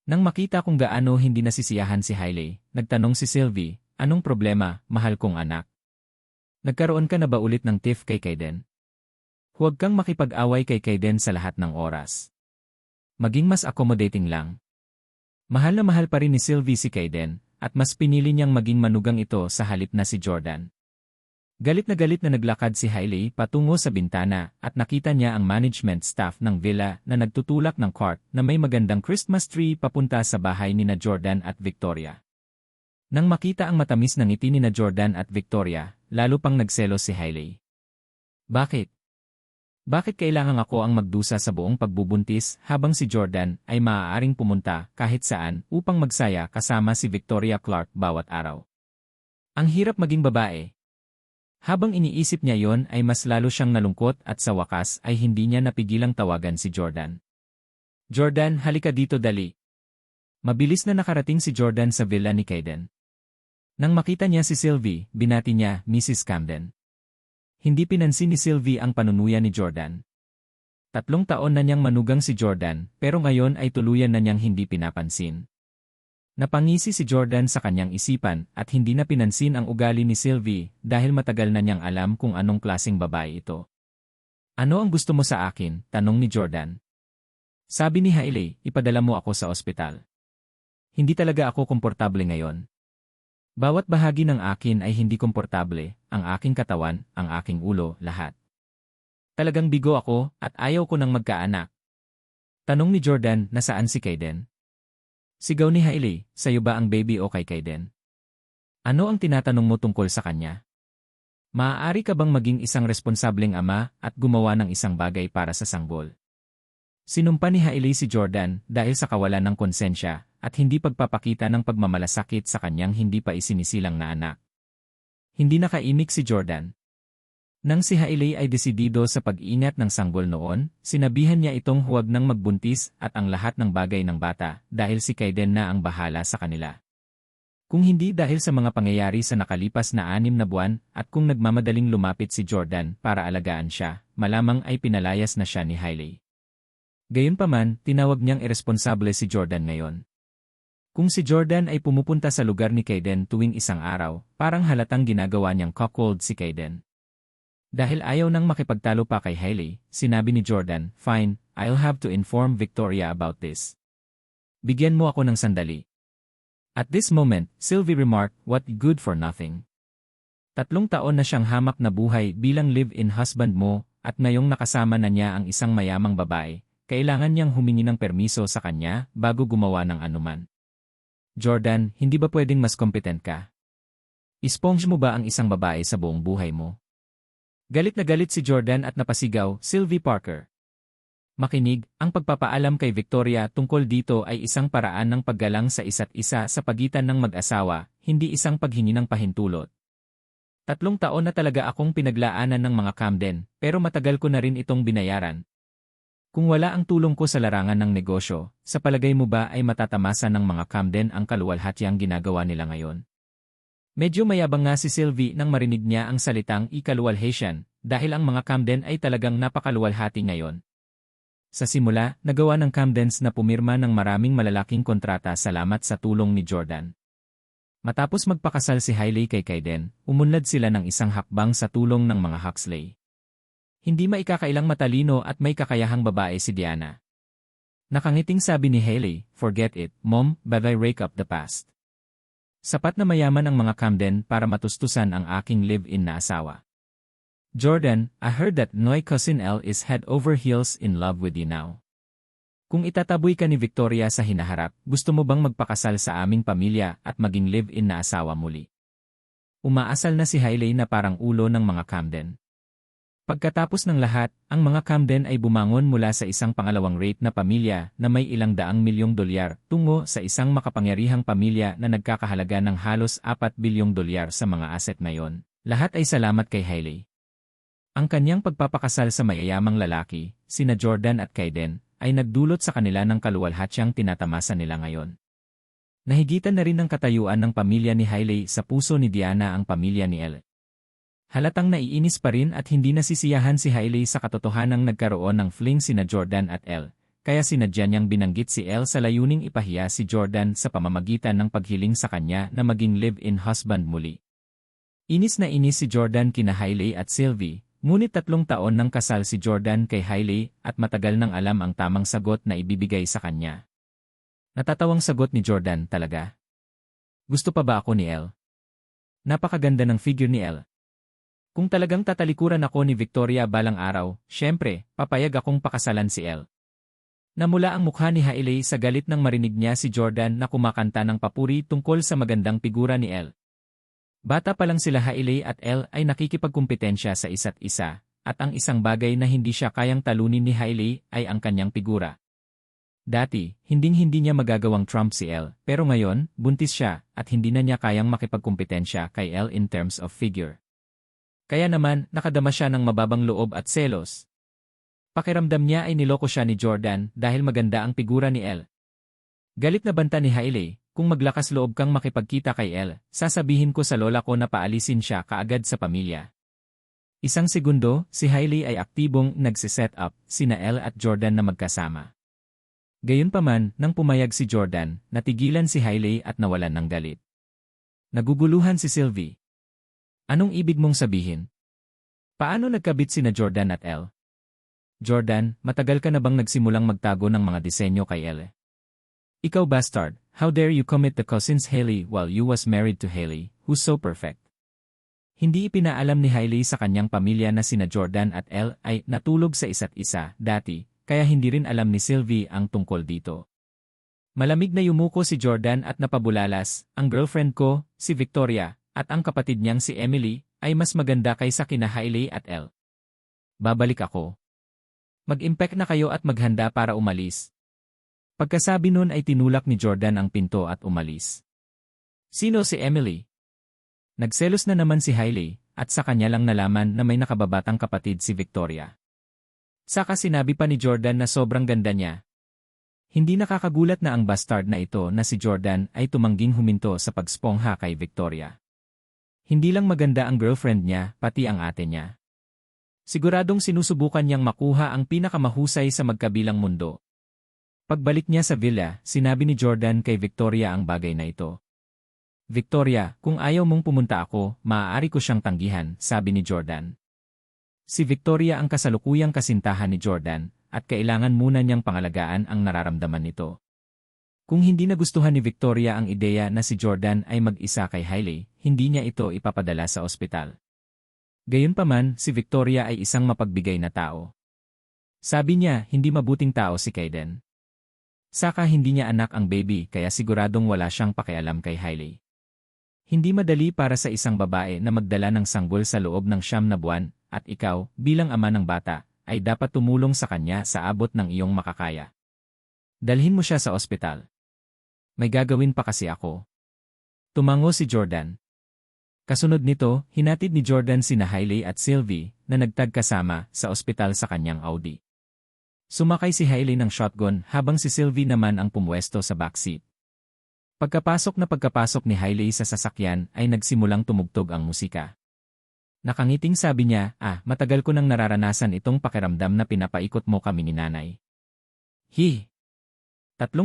Nang makita kung gaano hindi nasisiyahan si Hailey, nagtanong si Sylvie, "Anong problema, mahal kong anak? Nagkaroon ka na ba ulit ng tiff kay Kayden? Huwag kang makipag-away kay Kayden sa lahat ng oras. Maging mas accommodating lang." Mahal na mahal pa rin ni Sylvie si Kayden, at mas pinili niyang maging manugang ito sa halip na si Jordan. Galit na naglakad si Hailey patungo sa bintana at nakita niya ang management staff ng villa na nagtutulak ng cart na may magandang Christmas tree papunta sa bahay ni na Jordan at Victoria. Nang makita ang matamis na ngiti ni na Jordan at Victoria, lalo pang nagselos si Hailey. Bakit? Bakit kailangan ako ang magdusa sa buong pagbubuntis habang si Jordan ay maaaring pumunta kahit saan upang magsaya kasama si Victoria Clark bawat araw? Ang hirap maging babae. Habang iniisip niya yon ay mas lalo siyang nalungkot at sa wakas ay hindi niya napigilang tawagan si Jordan. "Jordan, halika dito dali." Mabilis na nakarating si Jordan sa villa ni Kayden. Nang makita niya si Sylvie, binati niya, "Mrs. Camden." Hindi pinansin ni Sylvie ang panunuya ni Jordan. 3 taon na niyang manugang si Jordan, pero ngayon ay tuluyan na niyang hindi pinapansin. Napangisi si Jordan sa kanyang isipan at hindi na pinansin ang ugali ni Sylvie dahil matagal na niyang alam kung anong klaseng babae ito. "Ano ang gusto mo sa akin?" tanong ni Jordan. Sabi ni Hailey, "Ipadala mo ako sa ospital. Hindi talaga ako komportable ngayon. Bawat bahagi ng akin ay hindi komportable, ang aking katawan, ang aking ulo, lahat. Talagang bigo ako at ayaw ko nang magkaanak." Tanong ni Jordan, "Nasaan si Kayden?" Sigaw ni Hailey, "Sa'yo ba ang baby o kay Kayden? Ano ang tinatanong mo tungkol sa kanya? Maaari ka bang maging isang responsableng ama at gumawa ng isang bagay para sa sanggol?" Sinumpa ni Hailey si Jordan dahil sa kawalan ng konsensya at hindi pagpapakita ng pagmamalasakit sa kanyang hindi pa isinisilang na anak. Hindi nakaimik si Jordan. Nang si Hailey ay desidido sa pag-ingat ng sanggol noon, sinabihan niya itong huwag nang magbuntis at ang lahat ng bagay ng bata dahil si Kayden na ang bahala sa kanila. Kung hindi dahil sa mga pangyayari sa nakalipas na 6 na buwan at kung nagmamadaling lumapit si Jordan para alagaan siya, malamang ay pinalayas na siya ni Hailey. Gayunpaman, tinawag niyang iresponsable si Jordan ngayon. Kung si Jordan ay pumupunta sa lugar ni Kayden tuwing isang araw, parang halatang ginagawa niyang cuckold si Kayden. Dahil ayaw nang makipagtalo pa kay Hailey, sinabi ni Jordan, "Fine, I'll have to inform Victoria about this. Bigyan mo ako ng sandali." At this moment, Sylvie remarked, "What good for nothing? 3 taon na siyang hamak na buhay bilang live-in husband mo, at ngayong nakasama na niya ang isang mayamang babae, kailangan niyang humingi ng permiso sa kanya bago gumawa ng anuman. Jordan, hindi ba pwedeng mas competent ka? Isponge mo ba ang isang babae sa buong buhay mo?" Galit na galit si Jordan at napasigaw, "Sylvie Parker. Makinig, ang pagpapaalam kay Victoria tungkol dito ay isang paraan ng paggalang sa isa't isa sa pagitan ng mag-asawa, hindi isang paghingi ng pahintulot. 3 taon na talaga akong pinaglaanan ng mga Camden, pero matagal ko na rin itong binayaran. Kung wala ang tulong ko sa larangan ng negosyo, sa palagay mo ba ay matatamasa ng mga Camden ang kaluwalhatiang ginagawa nila ngayon?" Medyo mayabang nga si Sylvie nang marinig niya ang salitang ikaluwalhatian, dahil ang mga Camden ay talagang napakaluwalhati ngayon. Sa simula, nagawa ng Camdens na pumirma ng maraming malalaking kontrata salamat sa tulong ni Jordan. Matapos magpakasal si Hailey kay Kaiden, umunlad sila ng isang hakbang sa tulong ng mga Huxley. Hindi maikakailang matalino at may kakayahang babae si Diana. Nakangiting sabi ni Hailey, "Forget it, Mom, but I rake up the past. Sapat na mayaman ang mga Camden para matustusan ang aking live-in na asawa. Jordan, I heard that my cousin Elle is head over heels in love with you now. Kung itataboy ka ni Victoria sa hinaharap, gusto mo bang magpakasal sa aming pamilya at maging live-in na asawa muli?" Umaasal na si Hailey na parang ulo ng mga Camden. Pagkatapos ng lahat, ang mga Camden ay bumangon mula sa isang pangalawang rate na pamilya na may ilang daang milyong dolyar tungo sa isang makapangyarihang pamilya na nagkakahalaga ng halos 4 bilyong dolyar sa mga asset ngayon. Lahat ay salamat kay Hailey. Ang kanyang pagpapakasal sa mayayamang lalaki, sina Jordan at Kaiden, ay nagdulot sa kanila ng kaluwalhatiang tinatamasa nila ngayon. Nahigitan na rin ng katayuan ng pamilya ni Hailey sa puso ni Diana ang pamilya ni Elle. Halatang naiinis pa rin at hindi nasisiyahan si Hailey sa katotohanang nagkaroon ng fling sina Jordan at Elle, kaya sinadya niyang binanggit si Elle sa layuning ipahiya si Jordan sa pamamagitan ng paghiling sa kanya na maging live-in husband muli. Inis na inis si Jordan kina Hailey at Sylvie, ngunit 3 taon nang kasal si Jordan kay Hailey at matagal nang alam ang tamang sagot na ibibigay sa kanya. Natatawang sagot ni Jordan, "Talaga? Gusto pa ba ako ni Elle? Napakaganda ng figure ni Elle. Kung talagang tatalikuran ako ni Victoria balang araw, syempre, papayag akong pakasalan si Elle." Namula ang mukha ni Hailey sa galit nang marinig niya si Jordan na kumakanta ng papuri tungkol sa magandang figura ni Elle. Bata pa lang sila Hailey at Elle ay nakikipagkumpetensya sa isa't isa, at ang isang bagay na hindi siya kayang talunin ni Hailey ay ang kanyang figura. Dati, hinding-hindi niya magagawang trump si Elle, pero ngayon, buntis siya at hindi na niya kayang makipagkumpetensya kay Elle in terms of figure. Kaya naman, nakadama siya ng mababang loob at selos. Pakiramdam niya ay niloko siya ni Jordan dahil maganda ang figura ni Elle. Galit na banta ni Hailey, "Kung maglakas loob kang makipagkita kay Elle, sasabihin ko sa lola ko na paalisin siya kaagad sa pamilya." Isang segundo, si Hailey ay aktibong nagsiset up sina Elle at Jordan na magkasama. Gayunpaman, nang pumayag si Jordan, natigilan si Hailey at nawalan ng galit. Naguguluhan si Sylvie. "Anong ibig mong sabihin? Paano nagkabit sina Jordan at Elle?" "Jordan, matagal ka na bang nagsimulang magtago ng mga disenyo kay Elle? Ikaw bastard, how dare you commit the cousins Hailey while you was married to Hailey, who's so perfect?" Hindi ipinaalam ni Hailey sa kanyang pamilya na sina Jordan at Elle ay natulog sa isa't isa dati, kaya hindi rin alam ni Sylvie ang tungkol dito. Malamig na yumuko si Jordan at napabulalas, "Ang girlfriend ko, si Victoria, at ang kapatid niyang si Emily, ay mas maganda kaysa kina Hailey at Elle. Babalik ako. Mag-impact na kayo at maghanda para umalis." Pagkasabi nun ay tinulak ni Jordan ang pinto at umalis. "Sino si Emily?" Nagselos na naman si Hailey, at sa kanya lang nalaman na may nakababatang kapatid si Victoria. Saka sinabi pa ni Jordan na sobrang ganda niya. Hindi nakakagulat na ang bastard na ito na si Jordan ay tumangging huminto sa pagspongha kay Victoria. Hindi lang maganda ang girlfriend niya, pati ang ate niya. Siguradong sinusubukan niyang makuha ang pinakamahusay sa magkabilang mundo. Pagbalik niya sa villa, sinabi ni Jordan kay Victoria ang bagay na ito. "Victoria, kung ayaw mong pumunta ako, maaari ko siyang tanggihan," sabi ni Jordan. Si Victoria ang kasalukuyang kasintahan ni Jordan, at kailangan muna niyang pangalagaan ang nararamdaman nito. Kung hindi nagustuhan ni Victoria ang ideya na si Jordan ay mag-isa kay Hailey, hindi niya ito ipapadala sa ospital. Gayunpaman, si Victoria ay isang mapagbigay na tao. Sabi niya, hindi mabuting tao si Kaiden. Saka hindi niya anak ang baby kaya siguradong wala siyang pakialam kay Hailey. Hindi madali para sa isang babae na magdala ng sanggol sa loob ng 9 na buwan, at ikaw, bilang ama ng bata, ay dapat tumulong sa kanya sa abot ng iyong makakaya. Dalhin mo siya sa ospital. May gagawin pa kasi ako. Tumango si Jordan. Kasunod nito, hinatid ni Jordan sina Hailey at Sylvie na nagtagkasama sa ospital sa kanyang Audi. Sumakay si Hailey ng shotgun habang si Sylvie naman ang pumwesto sa backseat. Pagkapasok ni Hailey sa sasakyan ay nagsimulang tumugtog ang musika. Nakangiting sabi niya, matagal ko nang nararanasan itong pakiramdam na pinapaikot mo kami ni nanay. 3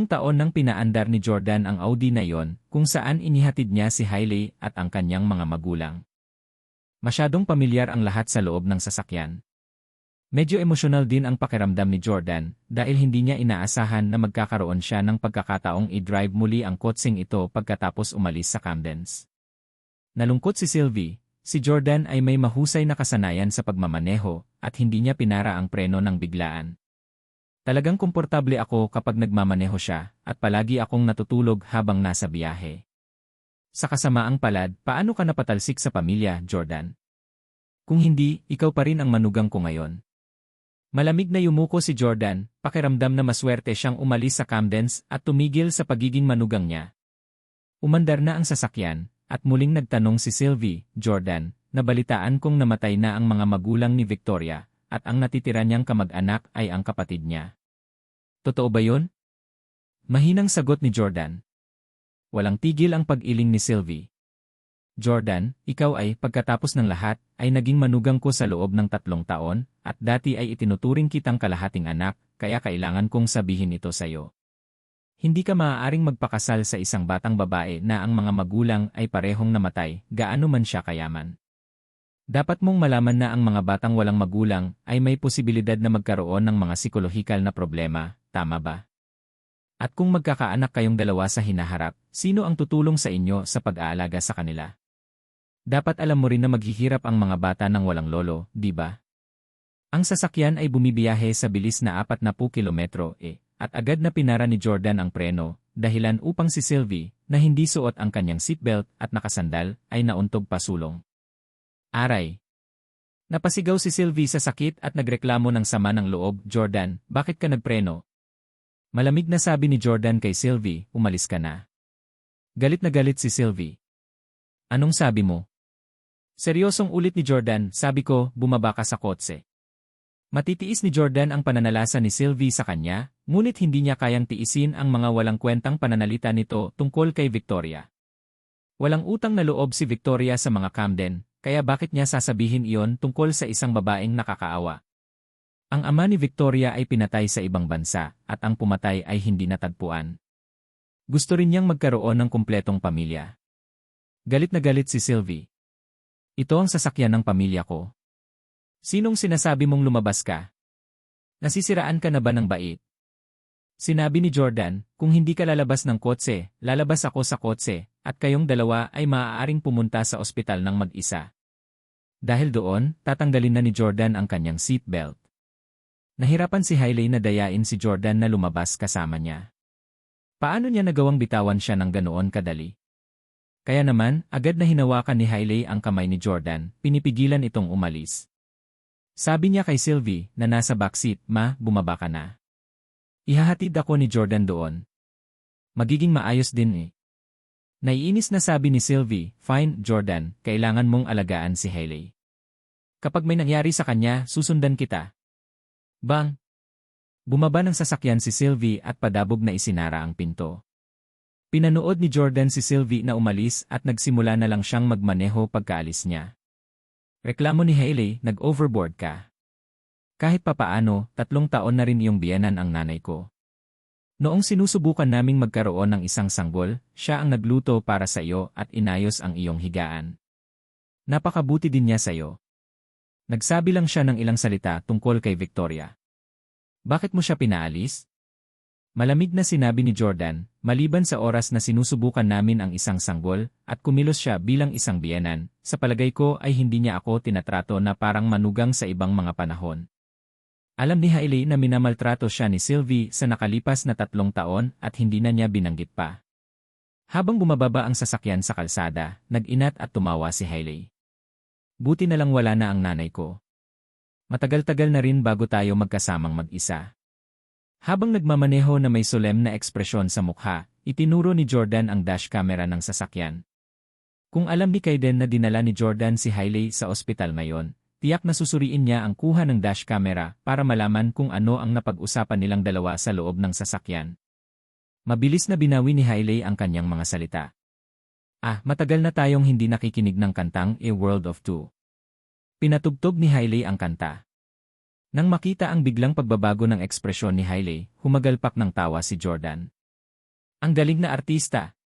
taon nang pinaandar ni Jordan ang Audi na iyon, kung saan inihatid niya si Hailey at ang kanyang mga magulang. Masyadong pamilyar ang lahat sa loob ng sasakyan. Medyo emosyonal din ang pakiramdam ni Jordan dahil hindi niya inaasahan na magkakaroon siya ng pagkakataong i-drive muli ang kotseng ito pagkatapos umalis sa Camdens. Nalungkot si Sylvie, si Jordan ay may mahusay na kasanayan sa pagmamaneho at hindi niya pinara ang preno ng biglaan. Talagang komportable ako kapag nagmamaneho siya at palagi akong natutulog habang nasa biyahe. Sa kasamaang palad, paano ka napatalsik sa pamilya, Jordan? Kung hindi, ikaw pa rin ang manugang ko ngayon. Malamig na yumuko si Jordan, pakiramdam na maswerte siyang umalis sa Camdens at tumigil sa pagiging manugang niya. Umandar na ang sasakyan, at muling nagtanong si Sylvie, Jordan, nabalitaan kong namatay na ang mga magulang ni Victoria, at ang natitira niyang kamag-anak ay ang kapatid niya. Totoo ba yun? Mahinang sagot ni Jordan. Walang tigil ang pag-iling ni Sylvie. Jordan, ikaw ay, pagkatapos ng lahat, ay naging manugang ko sa loob ng 3 taon, at dati ay itinuturing kitang kalahating anak, kaya kailangan kong sabihin ito sa'yo. Hindi ka maaaring magpakasal sa isang batang babae na ang mga magulang ay parehong namatay, gaano man siya kayaman. Dapat mong malaman na ang mga batang walang magulang ay may posibilidad na magkaroon ng mga psikolohikal na problema, tama ba? At kung magkakaanak kayong dalawa sa hinaharap, sino ang tutulong sa inyo sa pag-aalaga sa kanila? Dapat alam mo rin na maghihirap ang mga bata ng walang lolo, di ba? Ang sasakyan ay bumibiyahe sa bilis na 40 kilometro at agad na pinara ni Jordan ang preno, dahilan upang si Sylvie, na hindi suot ang kanyang seatbelt at nakasandal, ay nauntog pasulong. Aray! Napasigaw si Sylvie sa sakit at nagreklamo ng sama ng loob, Jordan, bakit ka nagpreno? Malamig na sabi ni Jordan kay Sylvie, umalis ka na. Galit na galit si Sylvie. Anong sabi mo? Seryosong ulit ni Jordan, sabi ko, bumaba ka sa kotse. Matitiis ni Jordan ang pananalasa ni Sylvie sa kanya, ngunit hindi niya kayang tiisin ang mga walang kwentang pananalita nito tungkol kay Victoria. Walang utang na loob si Victoria sa mga Camden, kaya bakit niya sasabihin iyon tungkol sa isang babaeng nakakaawa? Ang ama ni Victoria ay pinatay sa ibang bansa, at ang pumatay ay hindi natagpuan. Gusto rin niyang magkaroon ng kumpletong pamilya. Galit na galit si Sylvie. Ito ang sasakyan ng pamilya ko. Sinong sinasabi mong lumabas ka? Nasisiraan ka na ba ng bait? Sinabi ni Jordan, kung hindi ka lalabas ng kotse, lalabas ako sa kotse, at kayong dalawa ay maaaring pumunta sa ospital ng mag-isa. Dahil doon, tatanggalin na ni Jordan ang kanyang seatbelt. Nahirapan si Hailey na dayain si Jordan na lumabas kasama niya. Paano niya nagawang bitawan siya ng ganoon kadali? Kaya naman, agad na hinawakan ni Hailey ang kamay ni Jordan, pinipigilan itong umalis. Sabi niya kay Sylvie na nasa backseat, ma, bumaba ka na. Ihahatid ako ni Jordan doon. Magiging maayos din Naiinis na sabi ni Sylvie, fine, Jordan, kailangan mong alagaan si Hailey. Kapag may nangyari sa kanya, susundan kita. Bang! Bumaba ng sasakyan si Sylvie at padabog na isinara ang pinto. Pinanood ni Jordan si Sylvie na umalis at nagsimula na lang siyang magmaneho pagkaalis niya. Reklamo ni Hailey, nag-overboard ka. Kahit papaano, 3 taon na rin iyong biyenan ang nanay ko. Noong sinusubukan naming magkaroon ng isang sanggol, siya ang nagluto para sa iyo at inayos ang iyong higaan. Napakabuti din niya sa iyo. Nagsabi lang siya ng ilang salita tungkol kay Victoria. Bakit mo siya pinaalis? Malamig na sinabi ni Jordan, maliban sa oras na sinusubukan namin ang isang sanggol, at kumilos siya bilang isang biyenan, sa palagay ko ay hindi niya ako tinatrato na parang manugang sa ibang mga panahon. Alam ni Hailey na minamaltrato siya ni Sylvie sa nakalipas na 3 taon at hindi na niya binanggit pa. Habang bumababa ang sasakyan sa kalsada, nag-inat at tumawa si Hailey. Buti na lang wala na ang nanay ko. Matagal-tagal na rin bago tayo magkasamang mag-isa. Habang nagmamaneho na may solemn na ekspresyon sa mukha, itinuro ni Jordan ang dash camera ng sasakyan. Kung alam ni Kaiden na dinala ni Jordan si Hailey sa ospital ngayon, tiyak na susuriin niya ang kuha ng dash camera para malaman kung ano ang napag-usapan nilang dalawa sa loob ng sasakyan. Mabilis na binawi ni Hailey ang kanyang mga salita. Matagal na tayong hindi nakikinig ng kantang A World of Two. Pinatugtog ni Hailey ang kanta. Nang makita ang biglang pagbabago ng ekspresyon ni Hailey, humagalpak ng tawa si Jordan. Ang galing na artista.